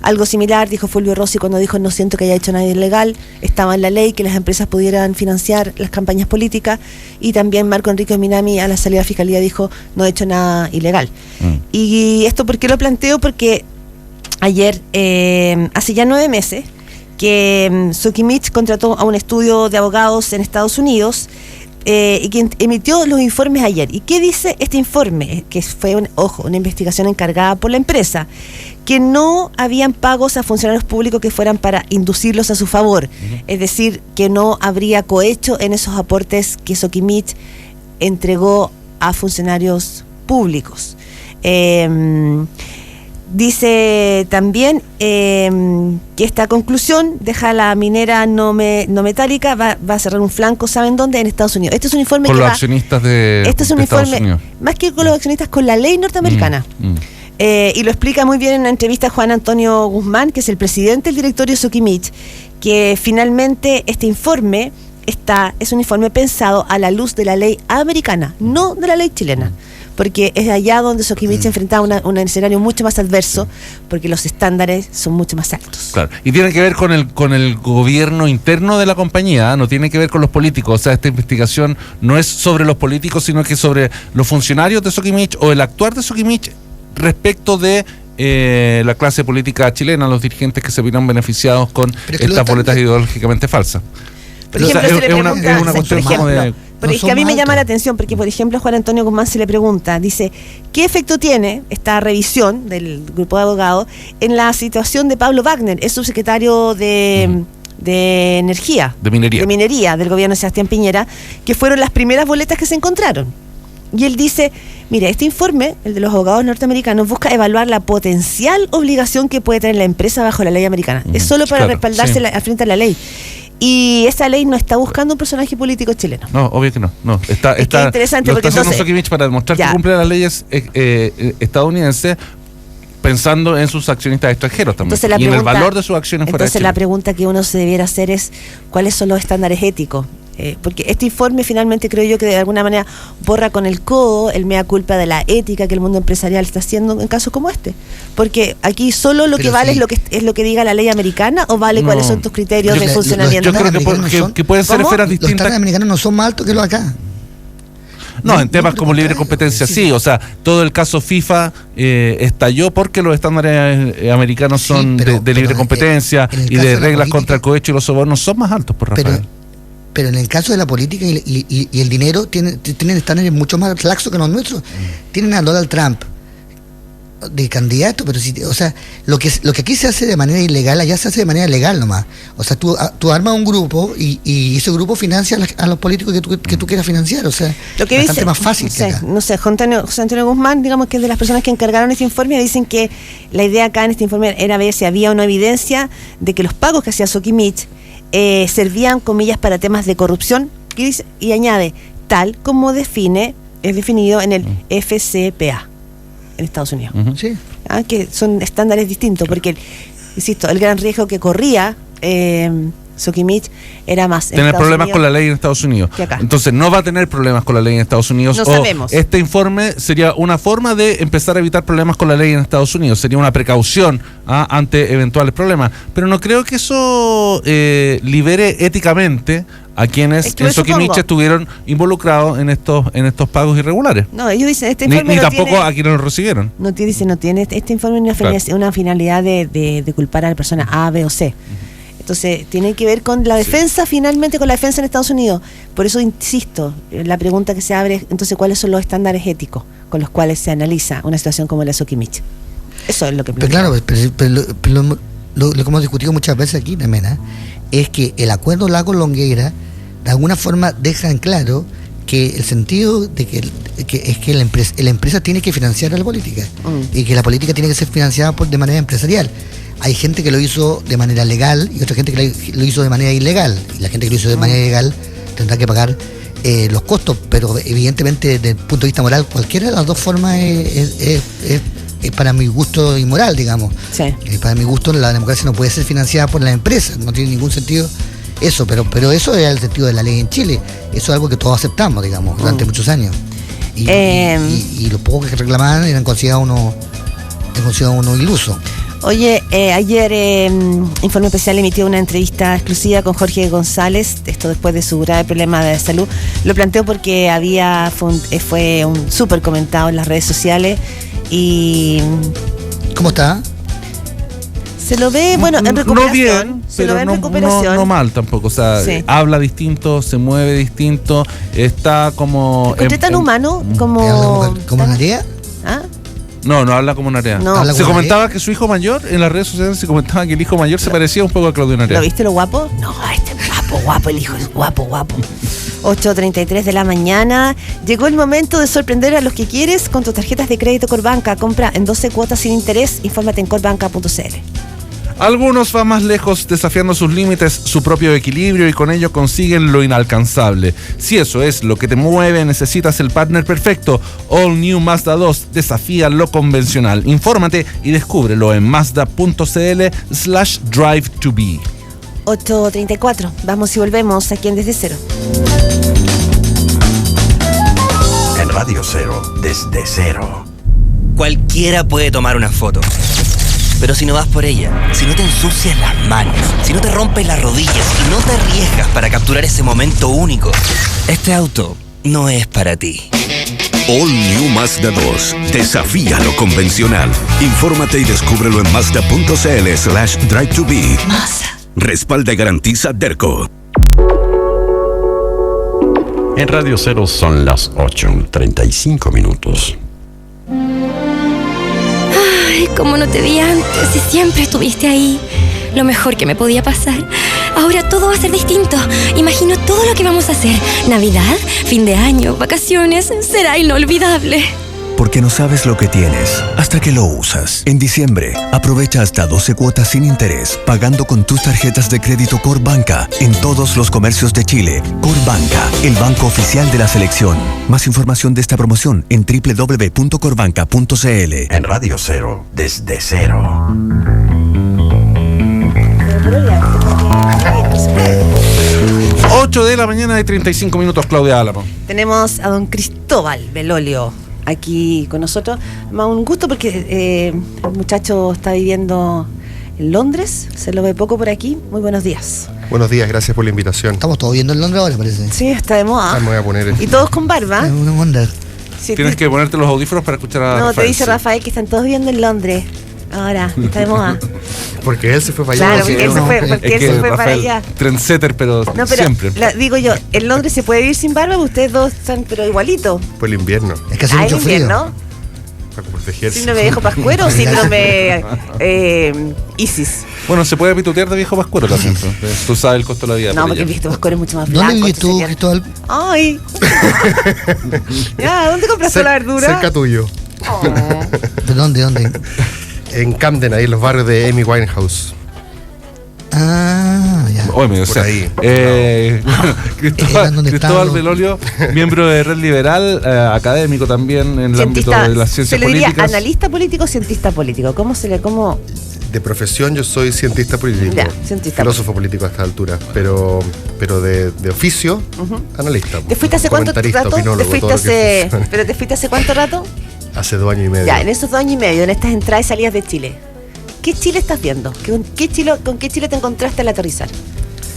Algo similar dijo Fulvio Rossi cuando dijo: no siento que haya hecho nada ilegal, estaba en la ley que las empresas pudieran financiar las campañas políticas. Y también Marco Enrique Minami, a la salida de la Fiscalía, dijo: no he hecho nada ilegal. Y esto, ¿por qué lo planteo? Porque ayer, hace ya 9 meses, que Soquimich contrató a un estudio de abogados en Estados Unidos, y quien emitió los informes ayer. ¿Y qué dice este informe? Que fue una investigación encargada por la empresa, que no habían pagos a funcionarios públicos que fueran para inducirlos a su favor. Es decir, que no habría cohecho en esos aportes que Soquimich entregó a funcionarios públicos. Dice también que esta conclusión deja a la minera no metálica, va a cerrar un flanco, ¿saben dónde? En Estados Unidos. Este es un informe con los accionistas de Estados Unidos. Más que con los accionistas, con la ley norteamericana. Y lo explica muy bien en una entrevista a Juan Antonio Guzmán, que es el presidente del directorio Soquimich, que finalmente este informe es un informe pensado a la luz de la ley americana, no de la ley chilena. Porque es allá donde Soquimich enfrentaba un escenario mucho más adverso, porque los estándares son mucho más altos. Claro, y tiene que ver con el gobierno interno de la compañía, no tiene que ver con los políticos. O sea, esta investigación no es sobre los políticos, sino que sobre los funcionarios de Soquimich o el actuar de Soquimich respecto de la clase política chilena, los dirigentes que se vieron beneficiados con estas boletas ideológicamente falsas. Por ejemplo, es una cuestión como de... Pero es que a mí me llama la atención porque, por ejemplo, a Juan Antonio Guzmán se le pregunta, dice, ¿qué efecto tiene esta revisión del grupo de abogados en la situación de Pablo Wagner, es subsecretario de Energía, de Minería del gobierno de Sebastián Piñera, que fueron las primeras boletas que se encontraron? Y él dice, Mire, este informe, el de los abogados norteamericanos, busca evaluar la potencial obligación que puede tener la empresa bajo la ley americana. Es solo para respaldarse al frente a la ley. Y esa ley no está buscando un personaje político chileno. No, obvio que no. Está interesante lo porque está haciendo Sokimich para demostrar que cumple las leyes estadounidenses, pensando en sus accionistas extranjeros también. Y en el valor de sus acciones fuera de Chile. Entonces la pregunta que uno se debiera hacer es ¿cuáles son los estándares éticos? Porque este informe finalmente creo yo que de alguna manera borra con el codo el mea culpa de la ética que el mundo empresarial está haciendo en casos como este. Porque aquí solo lo que vale es lo que diga la ley americana, o vale cuáles son tus criterios de funcionamiento. Yo creo que pueden ser esferas distintas. Los estándares americanos no son más altos que los acá. No, en temas como libre competencia sí, o sea, todo el caso FIFA estalló porque los estándares americanos son de libre competencia y de reglas contra el cohecho y los sobornos son más altos, por Rafael. Pero en el caso de la política y el dinero tienen estándares mucho más laxos que los nuestros. Tienen a Donald Trump de candidato, pero o sea, lo que aquí se hace de manera ilegal, allá se hace de manera legal nomás. O sea, tú armas un grupo y ese grupo financia a los políticos que tú quieras financiar. O sea, lo que bastante más fácil que acá. No sé, José Antonio Guzmán, digamos que es de las personas que encargaron este informe, dicen que la idea acá en este informe era ver si había una evidencia de que los pagos que hacía Sokimich servían, comillas, para temas de corrupción, y añade, tal como es definido en el FCPA en Estados Unidos. Sí. Que son estándares distintos, porque, insisto, el gran riesgo que corría Sokimich era más tener problemas con la ley en Estados Unidos. Entonces no va a tener problemas con la ley en Estados Unidos. No sabemos. Este informe sería una forma de empezar a evitar problemas con la ley en Estados Unidos. Sería una precaución ante eventuales problemas. Pero no creo que eso libere éticamente a quienes en Sokimich estuvieron involucrados en estos pagos irregulares. No, ellos dicen este informe ni tampoco a quienes lo recibieron. No tiene este informe una finalidad de culpar a la persona A, B o C. Entonces, tiene que ver con la defensa, finalmente con la defensa en Estados Unidos. Por eso, insisto, la pregunta que se abre es, entonces, ¿cuáles son los estándares éticos con los cuales se analiza una situación como la de Sokimich? Eso es lo que... Pero claro, lo que hemos discutido muchas veces aquí también, es que el acuerdo Lago-Longueira, de alguna forma, deja en claro que el sentido de que la empresa tiene que financiar a la política y que la política tiene que ser financiada de manera empresarial. Hay gente que lo hizo de manera legal y otra gente que lo hizo de manera ilegal. Y la gente que lo hizo de manera ilegal tendrá que pagar los costos, pero evidentemente desde el punto de vista moral, cualquiera de las dos formas es para mi gusto inmoral, digamos. Sí. Para mi gusto la democracia no puede ser financiada por las empresas, no tiene ningún sentido eso, pero eso es el sentido de la ley en Chile. Eso es algo que todos aceptamos, digamos, durante muchos años. Y los pocos que reclamaban eran considerados unos ilusos. Oye, ayer Informe Especial emitió una entrevista exclusiva con Jorge González, esto después de su grave problema de salud. Lo planteó porque fue un súper comentado en las redes sociales y... ¿Cómo está? Se lo ve, bueno, en recuperación. No bien, pero no mal tampoco. O sea, habla distinto, se mueve distinto, está como... ¿Encontré tan humano como... ¿Como Narea? ¿Ah? No habla como Narea. No. Se comentaba que su hijo mayor, en las redes sociales se comentaba que el hijo mayor se parecía un poco a Claudio Narea. ¿Lo viste lo guapo? No, guapo, el hijo es guapo. 8:33 de la mañana. Llegó el momento de sorprender a los que quieres con tus tarjetas de crédito Corbanca. Compra en 12 cuotas sin interés. Infórmate en corbanca.cl. Algunos van más lejos desafiando sus límites, su propio equilibrio, y con ello consiguen lo inalcanzable. Si eso es lo que te mueve, necesitas el partner perfecto. All New Mazda 2 desafía lo convencional. Infórmate y descúbrelo en mazda.cl/drive2be. 8:34. Vamos y volvemos aquí en Desde Cero. En Radio Cero, Desde Cero. Cualquiera puede tomar una foto. Pero si no vas por ella, si no te ensucias las manos, si no te rompes las rodillas y no te arriesgas para capturar ese momento único, este auto no es para ti. All New Mazda 2. Desafía lo convencional. Infórmate y descúbrelo en mazda.cl/drive2be. Mazda. Respalda y garantiza Derco. En Radio Cero son las 8:35. Ay, cómo no te vi antes y siempre estuviste ahí. Lo mejor que me podía pasar. Ahora todo va a ser distinto. Imagino todo lo que vamos a hacer. Navidad, fin de año, vacaciones. Será inolvidable. porque no sabes lo que tienes hasta que lo usas. En diciembre, aprovecha hasta 12 cuotas sin interés, pagando con tus tarjetas de crédito Corbanca en todos los comercios de Chile. Corbanca, el banco oficial de la selección. Más información de esta promoción en www.corbanca.cl. En Radio Cero, desde cero. 8 de la mañana y 35 minutos, Claudia Álamo. Tenemos a don Cristóbal Belolio aquí con nosotros. Más un gusto porque el muchacho está viviendo en Londres, se lo ve poco por aquí. Muy buenos días. Buenos días, gracias por la invitación. Estamos todos viendo en Londres ahora, parece. Sí, está de moda. Me voy a poner Y todos con barba. Una onda. Sí, Tienes que ponerte los audífonos para escuchar a No, Rafael. te dice Rafael que están todos viendo en Londres. Ahora, está de moda. Porque él se fue para allá. Claro, porque él se fue para allá. Trendsetter, pero siempre. Digo yo, en Londres se puede vivir sin barba, ustedes dos están pero igualitos. Fue el invierno. Es que hace mucho frío. Invierno. Para protegerse. Síndrome de viejo pascuero o síndrome ISIS. Bueno, se puede pitutear de viejo pascuero también. Tú sabes el costo de la vida. No, porque el viejo pascuero es mucho más blanco. ¿Dónde vives tú, Cristóbal? Ay. Ya, ¿dónde compraste la verdura? Cerca tuyo. Oh. ¿De dónde? En Camden, ahí en los barrios de Amy Winehouse. Ah, ya. Oye, o sea, ahí. Cristóbal Belolio, miembro de Red Liberal, académico también en el ámbito de las ciencias políticas. ¿Se le diría analista político o cientista político? ¿Cómo? De profesión yo soy cientista político, Ya, cientista filósofo político a esta altura, pero de oficio, analista. ¿Te fuiste hace cuánto rato? ¿Pero te fuiste hace cuánto rato? Hace 2 años y medio. Ya, en esos 2 años y medio, en estas entradas y salidas de Chile, ¿qué Chile estás viendo? ¿Con qué Chile te encontraste al aterrizar?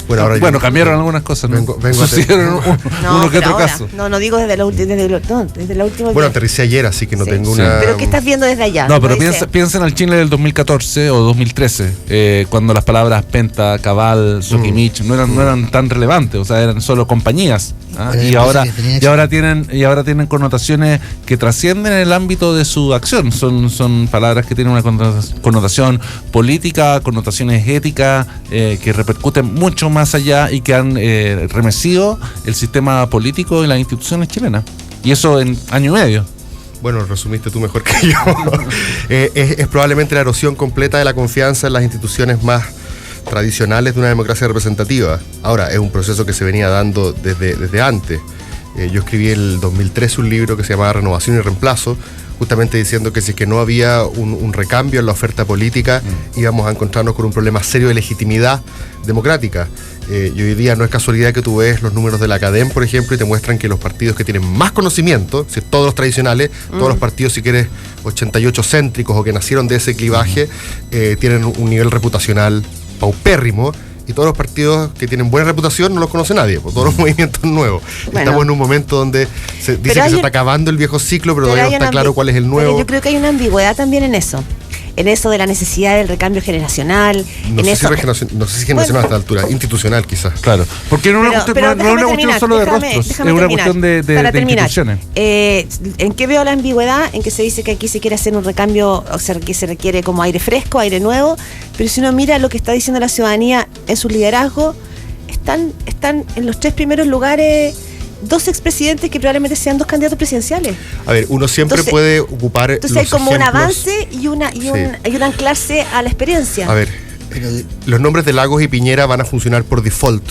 Bueno, cambiaron algunas cosas, ¿no? Vengo Sucedieron uno que otro ahora, caso. No digo desde la última. Bueno, aterricé ayer, así que no tengo una... ¿Pero qué estás viendo desde allá? No, pero piensa en el Chile del 2014 o 2013, cuando las palabras Penta, Cabal, Sokimich no eran tan relevantes, o sea, eran solo compañías. Y ahora tienen connotaciones que trascienden el ámbito de su acción. Son palabras que tienen una connotación política, connotaciones éticas, que repercuten mucho más allá y que han remecido el sistema político y las instituciones chilenas. Y eso en año y medio. Bueno, lo resumiste tú mejor que yo. Es probablemente la erosión completa de la confianza en las instituciones más tradicionales de una democracia representativa. Ahora, es un proceso que se venía dando desde antes. Yo escribí en el 2013 un libro que se llamaba Renovación y Reemplazo, justamente diciendo que si es que no había un recambio en la oferta política, íbamos a encontrarnos con un problema serio de legitimidad democrática. Y hoy día no es casualidad que tú ves los números de la Academ, por ejemplo, y te muestran que los partidos que tienen más conocimiento, si todos los tradicionales, todos los partidos, si quieres, 88 céntricos o que nacieron de ese clivaje, tienen un nivel reputacional paupérrimo, y todos los partidos que tienen buena reputación no los conoce nadie, por todos los movimientos nuevos. Bueno, estamos en un momento donde se dice que se está acabando el viejo ciclo, pero todavía no está claro cuál es el nuevo. Pero yo creo que hay una ambigüedad también en eso de la necesidad del recambio generacional. No sé si generacional a esta altura, institucional quizás. Claro, porque no es una cuestión solo de rostros, es una cuestión de instituciones. ¿En qué veo la ambigüedad? En que se dice que aquí se quiere hacer un recambio, o sea, que se requiere como aire fresco, aire nuevo, pero si uno mira lo que está diciendo la ciudadanía en su liderazgo, están en los 3 primeros lugares 2 expresidentes que probablemente sean 2 candidatos presidenciales. A ver, uno siempre puede ocupar. Entonces hay como un avance y un anclarse a la experiencia. A ver, los nombres de Lagos y Piñera van a funcionar por default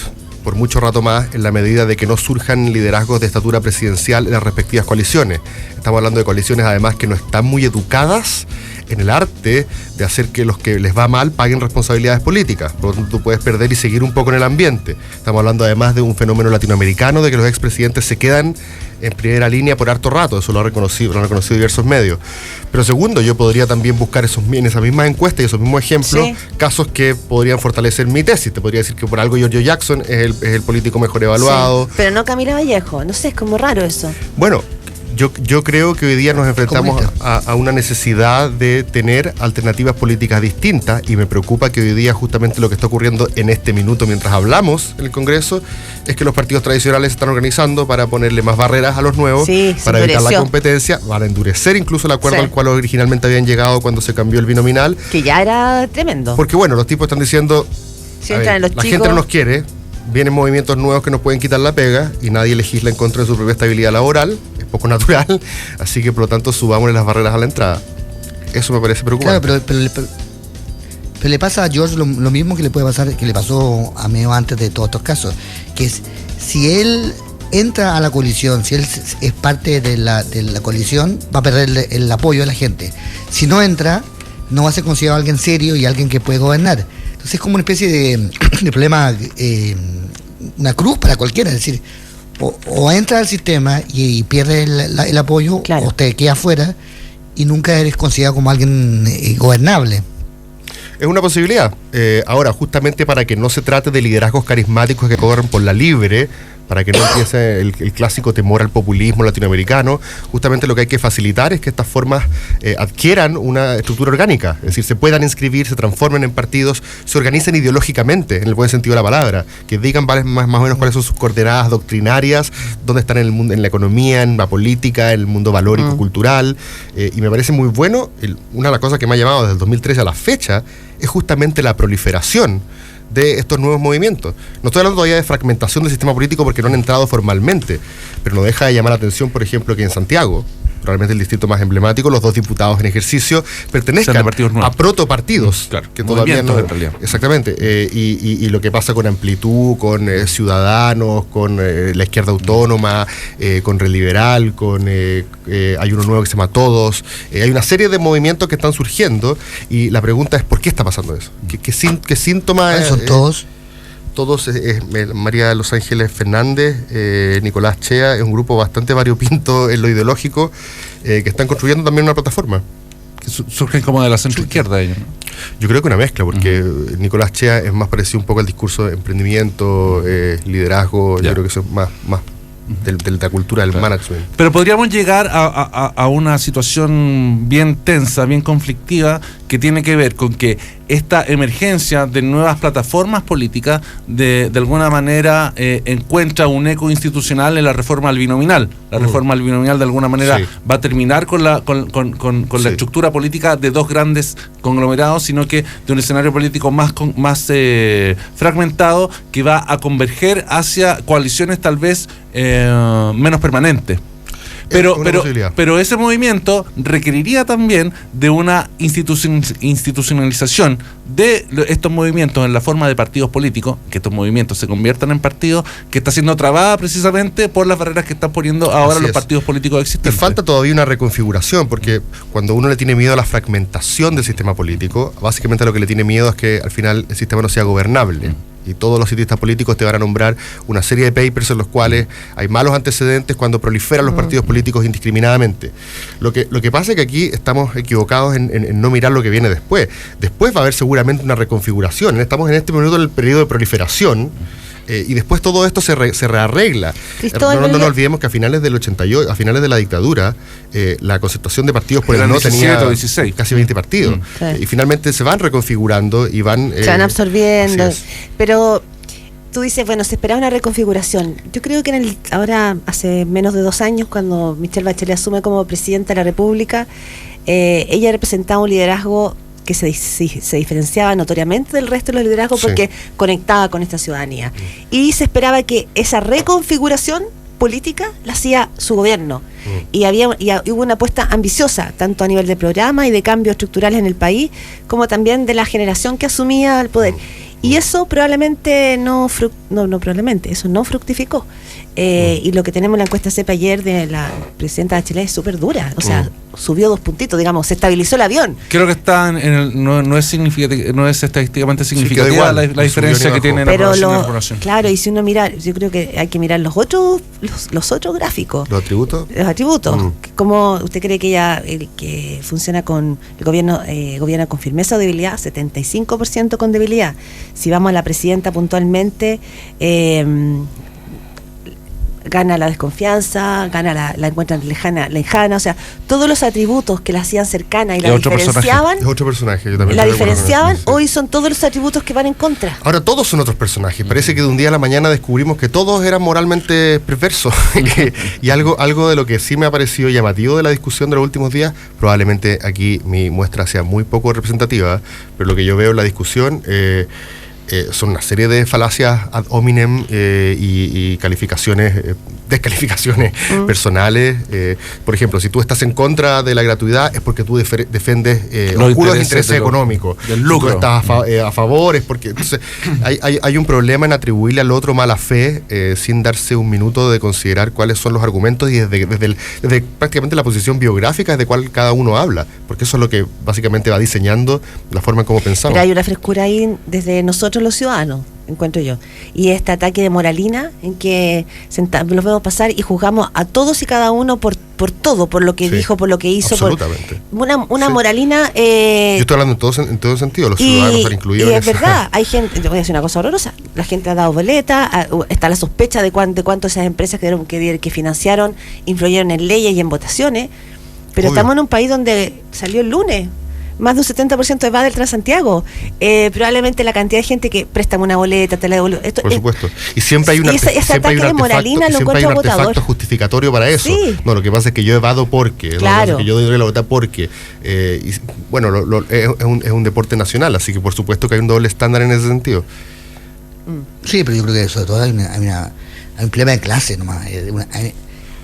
por mucho rato más, en la medida de que no surjan liderazgos de estatura presidencial en las respectivas coaliciones. Estamos hablando de coaliciones además que no están muy educadas en el arte de hacer que los que les va mal paguen responsabilidades políticas. Por lo tanto, tú puedes perder y seguir un poco en el ambiente. Estamos hablando además de un fenómeno latinoamericano, de que los expresidentes se quedan en primera línea por harto rato. Eso lo han reconocido diversos medios. Pero segundo, yo podría también buscar en esas mismas encuestas y esos mismos ejemplos, casos que podrían fortalecer mi tesis. Te podría decir que por algo Giorgio Jackson es el político mejor evaluado. Sí, pero no Camila Vallejo. No sé, es como raro eso. Bueno, yo creo que hoy día nos enfrentamos a una necesidad de tener alternativas políticas distintas, y me preocupa que hoy día justamente lo que está ocurriendo en este minuto mientras hablamos en el Congreso es que los partidos tradicionales se están organizando para ponerle más barreras a los nuevos, para evitar la competencia, para endurecer incluso el acuerdo al cual originalmente habían llegado cuando se cambió el binominal. Que ya era tremendo. Porque bueno, los tipos están diciendo, la gente no nos quiere, vienen movimientos nuevos que nos pueden quitar la pega y nadie legisla en contra de su propia estabilidad laboral. poco natural, así que por lo tanto subámosle las barreras a la entrada. Eso me parece preocupante. Claro, pero le pasa a George lo mismo que le puede pasar, que le pasó a Meo antes de todos estos casos, que es, si él entra a la coalición, si él es parte de la coalición, va a perder el apoyo de la gente. Si no entra, no va a ser considerado alguien serio y alguien que puede gobernar. Entonces es como una especie de problema, una cruz para cualquiera, es decir, o entra al sistema y pierde el apoyo, claro, o te queda afuera y nunca eres considerado como alguien gobernable. Es una posibilidad. Ahora, justamente para que no se trate de liderazgos carismáticos que corren por la libre, para que no empiece el clásico temor al populismo latinoamericano, justamente lo que hay que facilitar es que estas formas adquieran una estructura orgánica, es decir, se puedan inscribir, se transformen en partidos, se organicen ideológicamente, en el buen sentido de la palabra, que digan más o menos cuáles son sus coordenadas doctrinarias, dónde están en el mundo, en la economía, en la política, en el mundo valórico, cultural, y me parece muy bueno. Una de las cosas que me ha llamado desde el 2013 a la fecha es justamente la proliferación de estos nuevos movimientos. No estoy hablando todavía de fragmentación del sistema político porque no han entrado formalmente, pero no deja de llamar la atención, por ejemplo, que en Santiago, probablemente el distrito más emblemático, los 2 diputados en ejercicio pertenezcan a protopartidos, claro, que todavía no, en realidad. Exactamente, y lo que pasa con Amplitud, con Ciudadanos, con la izquierda autónoma, con Reliberal, con hay uno nuevo que se llama Todos, hay una serie de movimientos que están surgiendo, y la pregunta es ¿por qué está pasando eso? ¿Qué síntomas son todos? Todos es María de los Ángeles Fernández, Nicolás Chea, es un grupo bastante variopinto en lo ideológico, que están construyendo también una plataforma. Surgen como de la centroizquierda ellos, ¿no? Yo creo que una mezcla, porque Nicolás Chea es más parecido un poco al discurso de emprendimiento, liderazgo, yo creo que eso es más de la cultura del management. Pero podríamos llegar a una situación bien tensa, bien conflictiva, que tiene que ver con que esta emergencia de nuevas plataformas políticas de alguna manera encuentra un eco institucional en la reforma al binominal. La reforma al binominal de alguna manera va a terminar con la estructura política de 2 grandes conglomerados, sino que de un escenario político más fragmentado, que va a converger hacia coaliciones tal vez menos permanentes. Pero ese movimiento requeriría también de una institucionalización de estos movimientos en la forma de partidos políticos, que estos movimientos se conviertan en partidos, que está siendo trabada precisamente por las barreras que están poniendo ahora los partidos políticos existentes. Y falta todavía una reconfiguración, porque cuando uno le tiene miedo a la fragmentación del sistema político, básicamente lo que le tiene miedo es que al final el sistema no sea gobernable. Y todos los cientistas políticos te van a nombrar una serie de papers en los cuales hay malos antecedentes cuando proliferan los partidos políticos indiscriminadamente. Lo que pasa es que aquí estamos equivocados en no mirar lo que viene después. Después va a haber seguramente una reconfiguración. Estamos en este momento en el periodo de proliferación. Y después todo esto se rearregla. No olvidemos que a finales del 88, a finales de la dictadura, la concertación de partidos por el no tenía 16. Casi 20 partidos. Y finalmente se van reconfigurando y se van absorbiendo. Pero tú dices, bueno, se esperaba una reconfiguración. Yo creo que ahora, hace menos de 2 años, cuando Michelle Bachelet asume como presidenta de la República, ella representaba un liderazgo que se diferenciaba notoriamente del resto de los liderazgos porque conectaba con esta ciudadanía. Y se esperaba que esa reconfiguración política la hacía su gobierno. Y hubo una apuesta ambiciosa, tanto a nivel de programa y de cambios estructurales en el país, como también de la generación que asumía el poder. Y eso probablemente eso no fructificó. Y lo que tenemos en la encuesta CEP ayer de la presidenta Bachelet es súper dura. O sea, subió 2 puntitos, digamos, se estabilizó el avión. Creo que está no es estadísticamente significativa la diferencia que tiene en la aprobación y la aprobación. Claro, y si uno mira, yo creo que hay que mirar los otros gráficos. ¿Los atributos? Los atributos. ¿Cómo usted cree que que funciona con el gobierno, gobierna con firmeza o debilidad? 75% con debilidad. Si vamos a la presidenta puntualmente, gana la desconfianza, gana la encuentran lejana, o sea, todos los atributos que la hacían cercana y la diferenciaban. Es otro personaje, yo también la diferenciaban, hoy son todos los atributos que van en contra. Ahora todos son otros personajes. Parece que de un día a la mañana descubrimos que todos eran moralmente perversos. Y algo de lo que sí me ha parecido llamativo de la discusión de los últimos días, probablemente aquí mi muestra sea muy poco representativa, pero lo que yo veo en la discusión son una serie de falacias ad hominem y calificaciones descalificaciones personales. Por ejemplo, si tú estás en contra de la gratuidad es porque tú defiendes oscuros intereses económicos. Del lucro. Si tú estás a favor es porque... Entonces, hay un problema en atribuirle al otro mala fe sin darse un minuto de considerar cuáles son los argumentos y desde prácticamente la posición biográfica de cuál cada uno habla, porque eso es lo que básicamente va diseñando la forma en cómo pensamos. Pero hay una frescura ahí desde nosotros los ciudadanos, encuentro yo. Y este ataque de moralina en que los vemos pasar y juzgamos a todos y cada uno por todo, por lo que dijo, por lo que hizo. Absolutamente. Una moralina... yo estoy hablando en todo sentido, los ciudadanos están incluidos y en es verdad, hay gente, te voy a decir una cosa horrorosa, la gente ha dado boleta, está la sospecha de cuánto esas empresas que financiaron influyeron en leyes y en votaciones, pero Obvio. estamos en un país donde salió el lunes más de un 70% de va del Transantiago. Probablemente la cantidad de gente que presta una boleta, te la devuelve. Por supuesto. Y siempre hay un artefacto justificatorio para eso. Sí. No, lo que pasa es que yo evado porque. Claro. ¿no? Que yo doy la boleta porque. Es un deporte nacional, así que por supuesto que hay un doble estándar en ese sentido. Sí, pero yo creo que sobre todo hay un problema de clase nomás.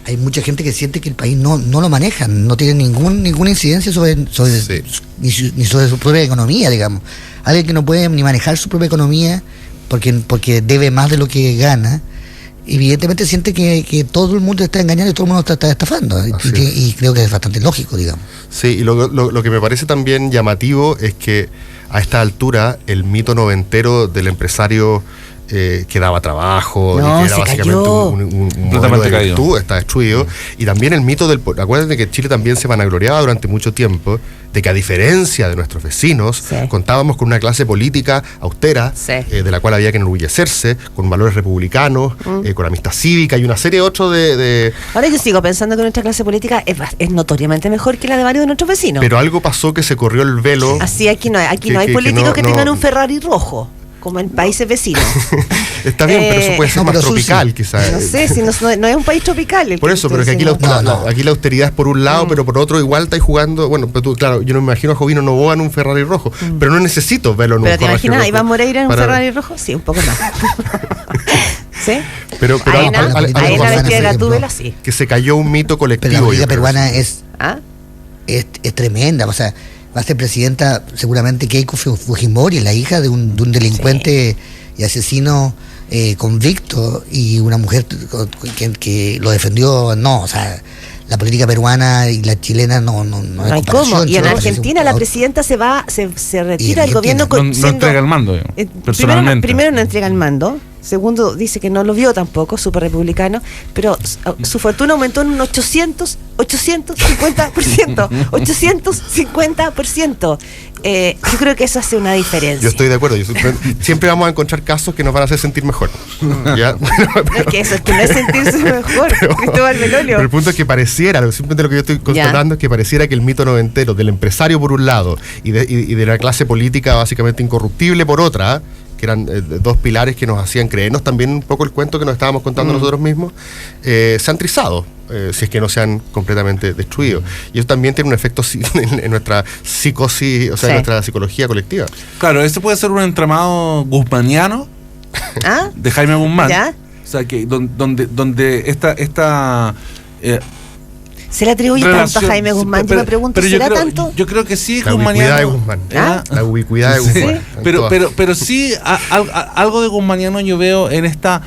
Hay mucha gente que siente que el país no lo manejan, no tiene ninguna incidencia sobre Sí. ni sobre su propia economía, digamos. Alguien que no puede ni manejar su propia economía porque debe más de lo que gana, evidentemente siente que todo el mundo está engañando y todo el mundo está estafando. Y creo que es bastante lógico, digamos. Sí, y lo que me parece también llamativo es que a esta altura el mito noventero del empresario que daba trabajo, y que era básicamente un modelo de virtud, está destruido. Y también el mito acuérdense que Chile también se vanagloriaba durante mucho tiempo de que, a diferencia de nuestros vecinos, contábamos con una clase política austera, de la cual había que enorgullecerse, con valores republicanos, con amistad cívica y una serie de otros de... Ahora yo sigo pensando que nuestra clase política es notoriamente mejor que la de varios de nuestros vecinos. Pero algo pasó que se corrió el velo. Así aquí no hay políticos que tengan un Ferrari rojo, como en países vecinos. Está bien, pero eso puede ser más tropical, quizás. No sé, si no es un país tropical. Por eso, pero que aquí aquí la austeridad es por un lado, pero por otro igual estáis jugando. Bueno, pero tú, claro, yo no me imagino a Jovino Novoa en un Ferrari rojo, pero no necesito verlo en un Ferrari rojo. ¿Pero te imaginas a Iván Moreira en un Ferrari rojo? Sí, un poco más. ¿Sí? Pero hay una vestida de Gatúbela, sí. Que se cayó un mito colectivo. Pero la política peruana es tremenda, o sea, va a ser presidenta seguramente Keiko Fujimori, la hija de un delincuente y asesino convicto, y una mujer que lo defendió. O sea, la política peruana y la chilena no hay cómo. Y en Argentina la presidenta se retira del gobierno. No entrega el mando, personalmente. Primero no entrega el mando. Segundo, dice que no lo vio tampoco, súper republicano, pero su fortuna aumentó en un 850%. 850%. Yo creo que eso hace una diferencia. Yo estoy de acuerdo. Siempre vamos a encontrar casos que nos van a hacer sentir mejor. ¿Ya? Es que eso es que no es sentirse mejor, Cristóbal Melolio. Pero el punto es que pareciera, simplemente lo que yo estoy constatando es que pareciera que el mito noventero del empresario por un lado y de la clase política básicamente incorruptible por otra, que eran dos pilares que nos hacían creernos también un poco el cuento que nos estábamos contando nosotros mismos, se han trizado, si es que no se han completamente destruido. Y eso también tiene un efecto en nuestra psicosis, o sea, en nuestra psicología colectiva. Claro, este puede ser un entramado guzmaniano de Jaime Guzmán. ¿Ya? O sea, que donde esta ¿se le atribuye tanto a Jaime Guzmán? Yo me pregunto, ¿será tanto? Yo creo que sí, la ubicuidad de Guzmán. La ubicuidad de Guzmán. Pero sí, algo de guzmaniano yo veo en esta...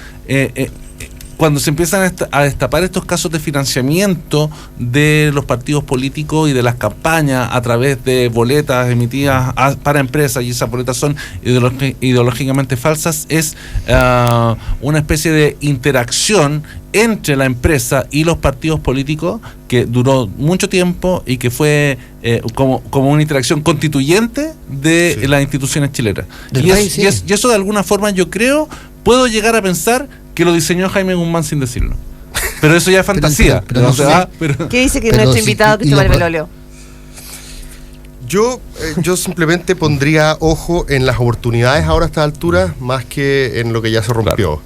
cuando se empiezan a destapar estos casos de financiamiento de los partidos políticos y de las campañas a través de boletas emitidas para empresas, y esas boletas son ideológicamente falsas, es una especie de interacción entre la empresa y los partidos políticos que duró mucho tiempo y que fue como una interacción constituyente de las instituciones chilenas. Y eso de alguna forma yo creo, puedo llegar a pensar que lo diseñó Jaime Guzmán sin decirlo. Pero eso ya es fantasía. ¿Qué dice que nuestro invitado Cristóbal Melolio? Yo simplemente pondría ojo en las oportunidades ahora a esta altura más que en lo que ya se rompió.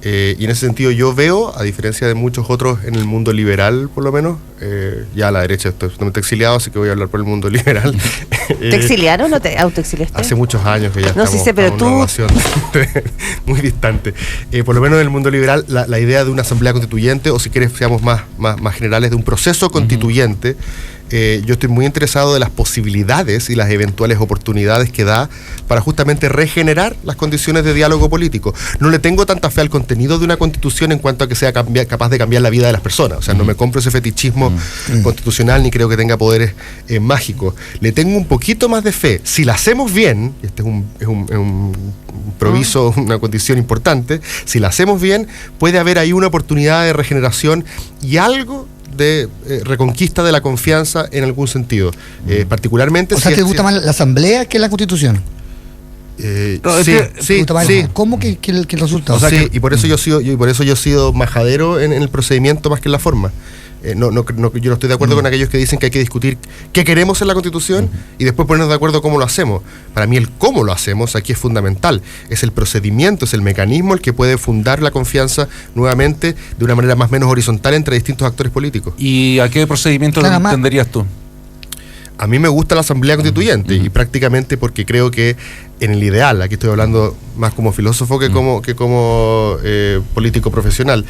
Y en ese sentido yo veo, a diferencia de muchos otros en el mundo liberal, por lo menos, ya a la derecha estoy totalmente exiliado, así que voy a hablar por el mundo liberal. ¿Te exiliaron o te autoexiliaste? Hace muchos años que ya no, estamos sí sé, pero a una relación muy distante. Por lo menos en el mundo liberal, la idea de una asamblea constituyente, o si quieres, seamos más generales, de un proceso constituyente, yo estoy muy interesado de las posibilidades y las eventuales oportunidades que da para justamente regenerar las condiciones de diálogo político. No le tengo tanta fe al contenido de una constitución en cuanto a que sea capaz de cambiar la vida de las personas. O sea, no me compro ese fetichismo constitucional ni creo que tenga poderes mágicos. Le tengo un poquito más de fe. Si la hacemos bien, y este es un improviso, una condición importante, si la hacemos bien, puede haber ahí una oportunidad de regeneración y algo de reconquista de la confianza en algún sentido. Particularmente... O sea, ¿te gusta más la asamblea que la constitución? Sí. ¿Cómo que el resultado? O sea, sí, y por eso yo he sido majadero en el procedimiento más que en la forma. Yo no estoy de acuerdo con aquellos que dicen que hay que discutir qué queremos en la Constitución y después ponernos de acuerdo cómo lo hacemos. Para mí el cómo lo hacemos aquí es fundamental. Es el procedimiento, es el mecanismo el que puede fundar la confianza nuevamente de una manera más o menos horizontal entre distintos actores políticos. ¿Y a qué procedimiento entenderías tú? A mí me gusta la Asamblea Constituyente y prácticamente porque creo que en el ideal, aquí estoy hablando más como filósofo que como político profesional,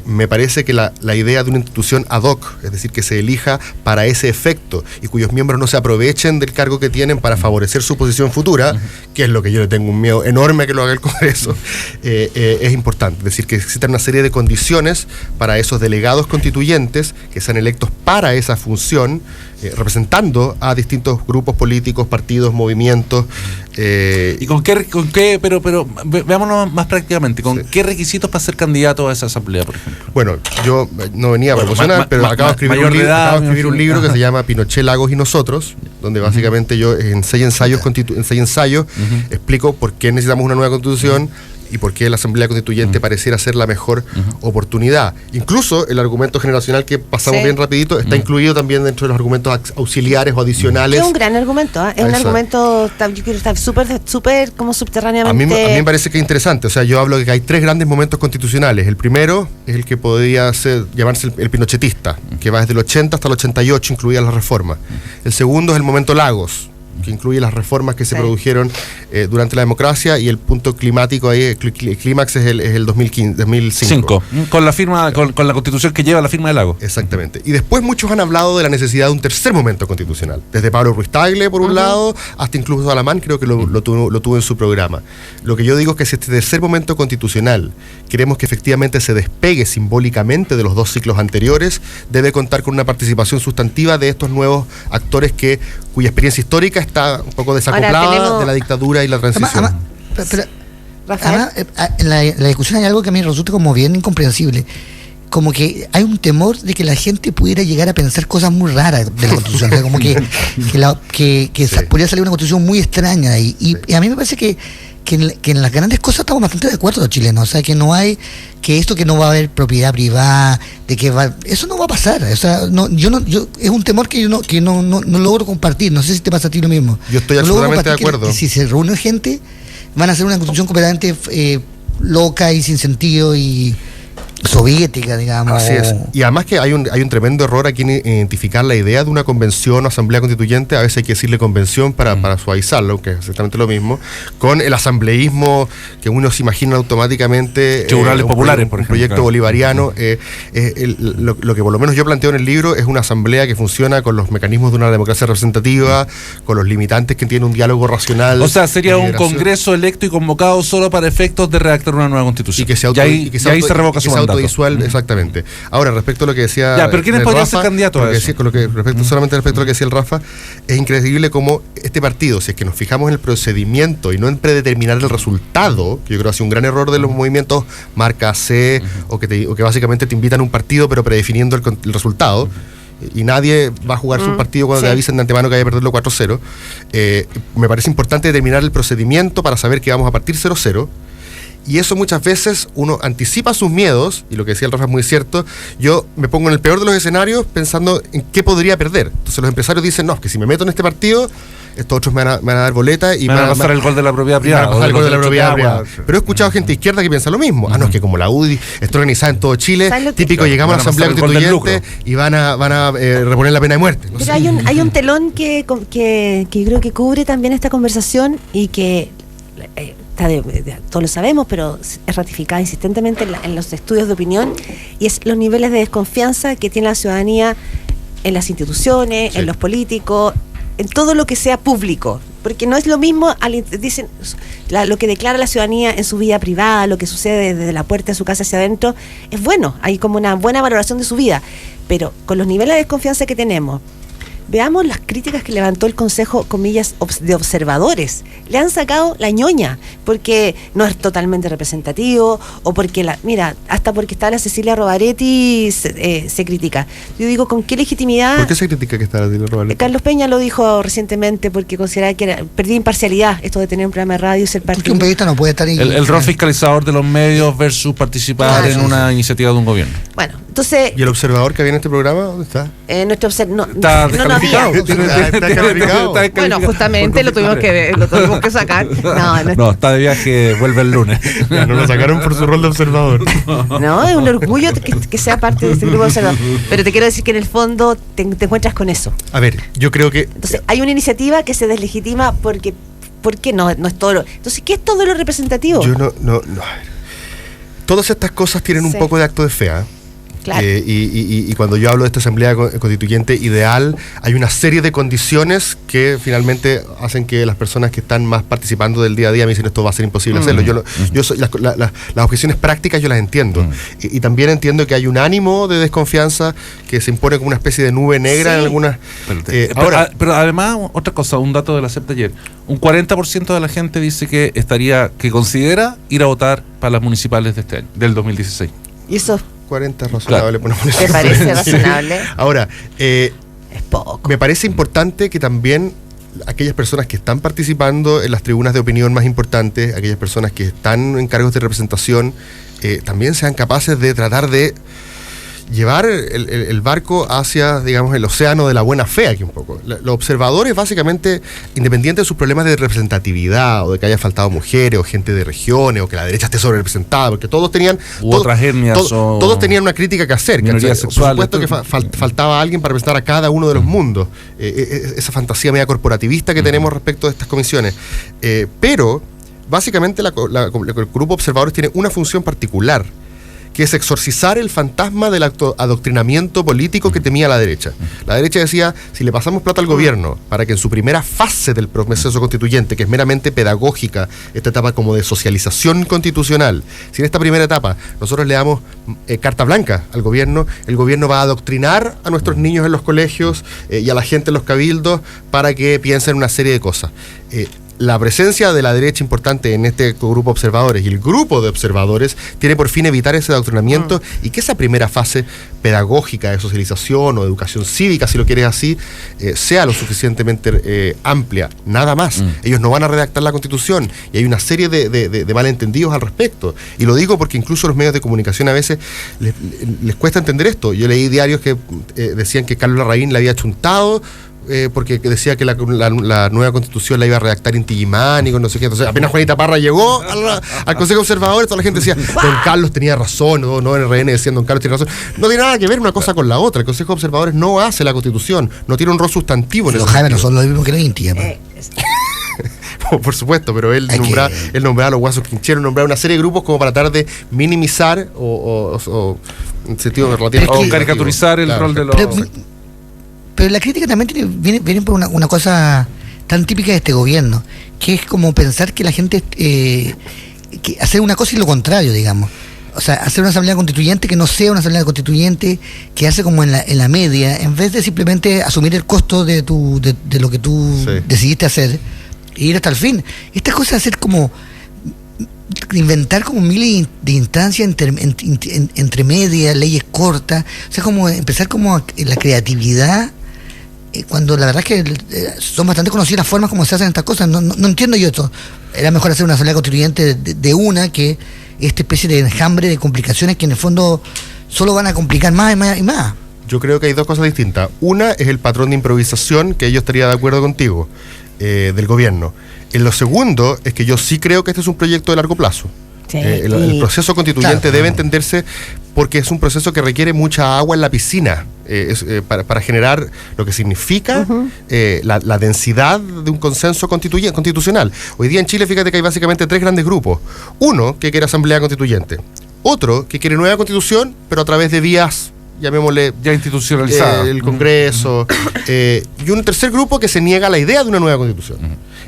me parece que la idea de una institución ad hoc, es decir, que se elija para ese efecto y cuyos miembros no se aprovechen del cargo que tienen para favorecer su posición futura, que es lo que yo le tengo un miedo enorme a que lo haga el Congreso, es importante. Es decir, que existen una serie de condiciones para esos delegados constituyentes que sean electos para esa función, representando a distintos grupos políticos, partidos, movimientos. ¿Y con qué pero veámonos más prácticamente, ¿con qué requisitos para ser candidato a esa asamblea, por ejemplo? Bueno, yo no venía a promocionar, pero acabo de escribir un libro que se llama Pinochet, Lagos y Nosotros, donde básicamente yo en seis ensayos explico por qué necesitamos una nueva constitución y por qué la Asamblea Constituyente pareciera ser la mejor oportunidad. Incluso el argumento generacional que pasamos bien rapidito está incluido también dentro de los argumentos auxiliares o adicionales. Es un gran argumento, es un argumento, yo quiero estar súper como subterráneamente... A mí me parece que es interesante, o sea, yo hablo de que hay tres grandes momentos constitucionales. El primero es el que podría llamarse el pinochetista, que va desde el 80 hasta el 88, incluidas las reformas. El segundo es el momento Lagos, que incluye las reformas que se produjeron durante la democracia, y el punto climático ahí, el clímax es el 2005. Con la firma, con la constitución que lleva la firma de Lagos. Exactamente. Y después muchos han hablado de la necesidad de un tercer momento constitucional. Desde Pablo Ruiz Tagle, por un lado, hasta incluso Alamán, creo que lo tuvo en su programa. Lo que yo digo es que si este tercer momento constitucional queremos que efectivamente se despegue simbólicamente de los dos ciclos anteriores, debe contar con una participación sustantiva de estos nuevos actores cuya experiencia histórica está un poco desacoplada de la dictadura y la transición. Además, en la discusión hay algo que a mí me resulta como bien incomprensible. Como que hay un temor de que la gente pudiera llegar a pensar cosas muy raras de la Constitución. O sea, como que podría salir una Constitución muy extraña. Y a mí me parece que en las grandes cosas estamos bastante de acuerdo los chilenos. O sea, que no hay, que esto que no va a haber propiedad privada, eso no va a pasar. O sea, es un temor que yo no logro compartir. No sé si te pasa a ti lo mismo. Yo estoy absolutamente de acuerdo. Que si se reúne gente, van a hacer una Constitución completamente loca y sin sentido y soviética, digamos. Así es. Y además que hay un tremendo error aquí en identificar la idea de una convención o asamblea constituyente. A veces hay que decirle convención para suavizarlo, que es exactamente lo mismo, con el asambleísmo que uno se imagina automáticamente. Tribunales populares, por ejemplo. Un proyecto bolivariano. Lo que por lo menos yo planteo en el libro es una asamblea que funciona con los mecanismos de una democracia representativa, con los limitantes que tiene un diálogo racional. O sea, sería un congreso electo y convocado solo para efectos de redactar una nueva constitución. Y ahí se revoca su mandato. Visual, exactamente. Ahora, respecto a lo que decía... pero ¿quiénes podrían ser candidatos a eso? Solamente respecto a lo que decía el Rafa, es increíble cómo este partido, si es que nos fijamos en el procedimiento y no en predeterminar el resultado, que yo creo que ha sido un gran error de los movimientos marca C, o que básicamente te invitan a un partido pero predefiniendo el resultado, y nadie va a jugar su partido cuando te avisen de antemano que vaya a perderlo 4-0. Me parece importante determinar el procedimiento para saber que vamos a partir 0-0. Y eso muchas veces uno anticipa sus miedos, y lo que decía el Rafa es muy cierto. Yo me pongo en el peor de los escenarios pensando en qué podría perder. Entonces los empresarios dicen, no, es que si me meto en este partido, estos otros me van a dar boleta y me van a pasar el gol de la propiedad privada. Pero he escuchado gente de izquierda que piensa lo mismo. No, es que como la UDI está organizada en todo Chile, típico, llegamos a la Asamblea Constituyente y van a reponer la pena de muerte. Pero hay un telón que creo que cubre también esta conversación y que todos lo sabemos, pero es ratificada insistentemente en los estudios de opinión, y es los niveles de desconfianza que tiene la ciudadanía en las instituciones, en los políticos, en todo lo que sea público, porque no es lo mismo, dicen, lo que declara la ciudadanía en su vida privada, lo que sucede desde la puerta de su casa hacia adentro, es bueno, hay como una buena valoración de su vida, pero con los niveles de desconfianza que tenemos, veamos las críticas que levantó el Consejo, comillas, de observadores. Le han sacado la ñoña, porque no es totalmente representativo, o porque, hasta porque está la Cecilia Robaretti se critica. Yo digo, ¿con qué legitimidad? ¿Por qué se critica que está la Cecilia Robaretti? Carlos Peña lo dijo recientemente, porque consideraba que perdía imparcialidad, esto de tener un programa de radio y ser parte. Porque un periodista no puede estar ahí. El rol fiscalizador de los medios versus participar en una iniciativa de un gobierno. Bueno, entonces... ¿Y el observador que había en este programa? ¿Dónde está? Nuestro está descalificado. Bueno, justamente lo tuvimos que sacar. No, está de viaje, vuelve el lunes. Ya, no lo sacaron por su rol de observador. No, es un orgullo que sea parte de este grupo de observadores. Pero te quiero decir que en el fondo te encuentras con eso. A ver, yo creo que... Entonces, hay una iniciativa que se deslegitima porque no es todo lo... Entonces, ¿qué es todo lo representativo? Yo no. A ver. Todas estas cosas tienen un poco de acto de fe, ¿eh? Claro. Y cuando yo hablo de esta asamblea constituyente ideal, hay una serie de condiciones que finalmente hacen que las personas que están más participando del día a día me dicen esto va a ser imposible hacerlo. Las objeciones prácticas yo las entiendo. Y también entiendo que hay un ánimo de desconfianza que se impone como una especie de nube negra en algunas... Pero además, otra cosa, un dato de la CEP de ayer. Un 40% de la gente dice que considera ir a votar para las municipales de este año, del 2016. Y eso... 40 es razonable. Claro. ¿Te parece razonable? Ahora, es poco. Me parece importante que también aquellas personas que están participando en las tribunas de opinión más importantes, aquellas personas que están en cargos de representación, también sean capaces de tratar de llevar el barco hacia, digamos, el océano de la buena fe aquí un poco. Los observadores, básicamente, independientes de sus problemas de representatividad o de que haya faltado mujeres o gente de regiones o que la derecha esté sobre representada, porque todos tenían... otras etnias todos tenían una crítica que hacer. Minorías sexuales. Por supuesto que faltaba alguien para representar a cada uno de los mundos. Esa fantasía media corporativista que tenemos respecto de estas comisiones. Pero, básicamente, el grupo observadores tiene una función particular, que es exorcizar el fantasma del adoctrinamiento político que temía la derecha. La derecha decía, si le pasamos plata al gobierno para que en su primera fase del proceso constituyente, que es meramente pedagógica, esta etapa como de socialización constitucional, si en esta primera etapa nosotros le damos carta blanca al gobierno, el gobierno va a adoctrinar a nuestros niños en los colegios y a la gente en los cabildos para que piensen una serie de cosas. La presencia de la derecha importante en este grupo de observadores y el grupo de observadores tiene por fin evitar ese adoctrinamiento y que esa primera fase pedagógica de socialización o de educación cívica, si lo quieres así, sea lo suficientemente amplia, nada más. Ellos no van a redactar la Constitución y hay una serie de malentendidos al respecto. Y lo digo porque incluso los medios de comunicación a veces les cuesta entender esto. Yo leí diarios que decían que Carlos Larraín le había chuntado porque decía que la nueva Constitución la iba a redactar Inti Illimani y con no sé qué. Entonces apenas Juanita Parra llegó al Consejo Observador, toda la gente decía Don Carlos tenía razón, no en RN decían Don Carlos tiene razón. No tiene nada que ver una cosa con la otra. El Consejo Observadores no hace la Constitución, no tiene un rol sustantivo. Los Jaime no son los mismos que los Inti. Por supuesto, pero él nombraba a los guasos quincheros, nombraba una serie de grupos como para tratar de minimizar o en sentido relativo o caricaturizar el rol de los... Pero la crítica también viene por una cosa tan típica de este gobierno, que es como pensar que la gente que hacer una cosa y lo contrario, digamos. O sea, hacer una asamblea constituyente que no sea una asamblea constituyente, que hace como en la media, en vez de simplemente asumir el costo de lo que tú decidiste hacer e ir hasta el fin. Esta cosa de hacer como inventar como miles de instancias entre medias, leyes cortas, o sea, como empezar como la creatividad, cuando la verdad es que son bastante conocidas las formas como se hacen estas cosas. No entiendo yo esto. Era mejor hacer una asamblea constituyente de una que esta especie de enjambre de complicaciones que en el fondo solo van a complicar más y más y más. Yo creo que hay dos cosas distintas. Una es el patrón de improvisación, que yo estaría de acuerdo contigo. del gobierno. En lo segundo es que yo sí creo que este es un proyecto de largo plazo. Sí. El proceso constituyente debe entenderse porque es un proceso que requiere mucha agua en la piscina para generar lo que significa la densidad de un consenso constitucional. Hoy día en Chile, fíjate que hay básicamente 3 grandes grupos. Uno que quiere asamblea constituyente, otro que quiere nueva constitución, pero a través de vías, llamémosle, ya institucionalizada, el Congreso, y un tercer grupo que se niega a la idea de una nueva constitución.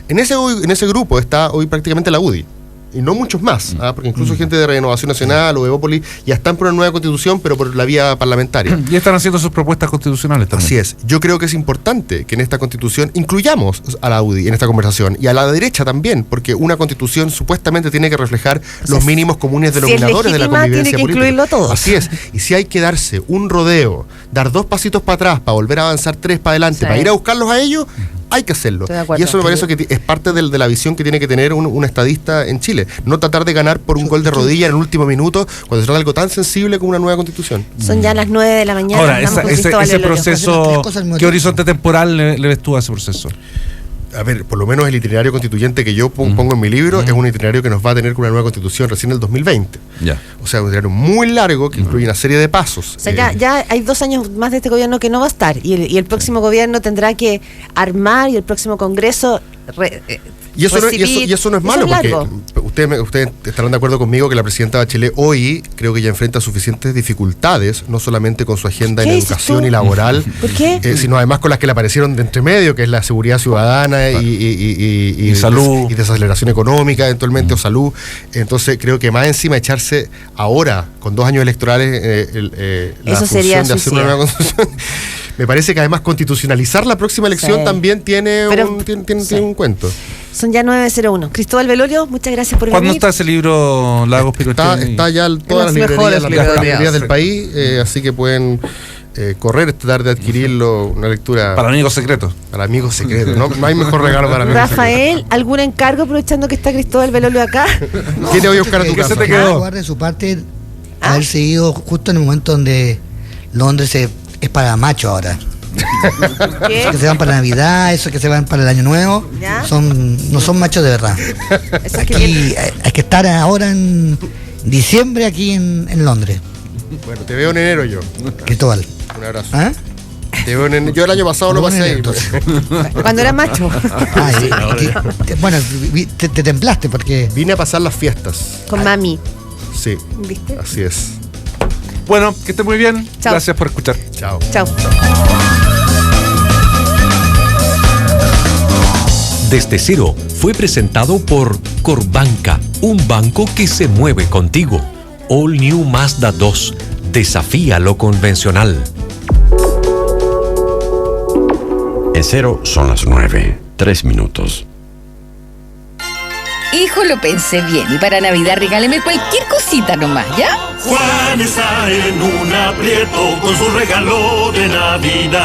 En ese grupo está hoy prácticamente la UDI, y no muchos más, porque incluso gente de Renovación Nacional o Evópolis ya están por una nueva constitución, pero por la vía parlamentaria. Y están haciendo sus propuestas constitucionales también. Así es. Yo creo que es importante que en esta constitución incluyamos a la UDI en esta conversación, y a la derecha también, porque una constitución supuestamente tiene que reflejar los mínimos comunes denominadores de la convivencia tiene que política. incluirlo todo. Así es. Y si hay que darse un rodeo, dar 2 pasitos para atrás, para volver a avanzar 3 para adelante, para ir a buscarlos a ellos, hay que hacerlo. Y eso me parece que es parte de la visión que tiene que tener un estadista en Chile. No tratar de ganar por un gol de rodilla en el último minuto cuando se trata de algo tan sensible como una nueva constitución. Son ya las 9 de la mañana. Ahora, ese proceso, ¿qué horizonte temporal le ves tú a ese proceso? A ver, por lo menos el itinerario constituyente que yo pongo en mi libro es un itinerario que nos va a tener con una nueva constitución recién en el 2020. O sea, un itinerario muy largo que incluye una serie de pasos. O sea, ya hay 2 años más de este gobierno que no va a estar, y el próximo gobierno tendrá que armar, y el próximo Congreso y eso no es malo, porque ustedes estarán de acuerdo conmigo que la presidenta Bachelet hoy creo que ya enfrenta suficientes dificultades, no solamente con su agenda en educación y laboral, ¿por qué? Sino además con las que le aparecieron de entre medio, que es la seguridad ciudadana y salud, y desaceleración económica eventualmente, o salud. Entonces creo que más encima echarse ahora, con 2 años electorales, la eso función de hacer una nueva constitución. Me parece que además constitucionalizar la próxima elección también tiene un cuento. Son ya 9:01. Cristóbal Velorio, muchas gracias por venir. ¿Cuándo está ese libro, Lagos Pirochini? Está ya todas las librerías del país, así que pueden correr, tratar de adquirirlo, una lectura... Para amigos secretos. Para amigos secretos, no hay mejor regalo para amigos Rafael, secretos. ¿algún encargo aprovechando que está Cristóbal Velorio acá? ¿Qué te voy a buscar a tu casa? ¿Qué se te quedó? Jugar de su parte, haberse ido justo en el momento donde Londres es para macho ahora. ¿Qué? Esos que se van para Navidad, esos que se van para el Año Nuevo, no son machos de verdad. Aquí hay que estar ahora en diciembre aquí en Londres. Bueno, te veo en enero yo. Cristóbal. Un abrazo. Te veo yo el año pasado lo pasé ahí. Cuando era macho. Bueno, te templaste porque... Vine a pasar las fiestas. Con mami. Sí. ¿Viste? Así es. Bueno, que esté muy bien. Chao. Gracias por escuchar. Chao. Desde Cero fue presentado por Corbanca, un banco que se mueve contigo. All New Mazda 2. Desafía lo convencional. En Cero son las 9:03. Hijo, lo pensé bien y para Navidad regáleme cualquier cosita nomás, ¿ya? Juan está en un aprieto con su regalo de Navidad.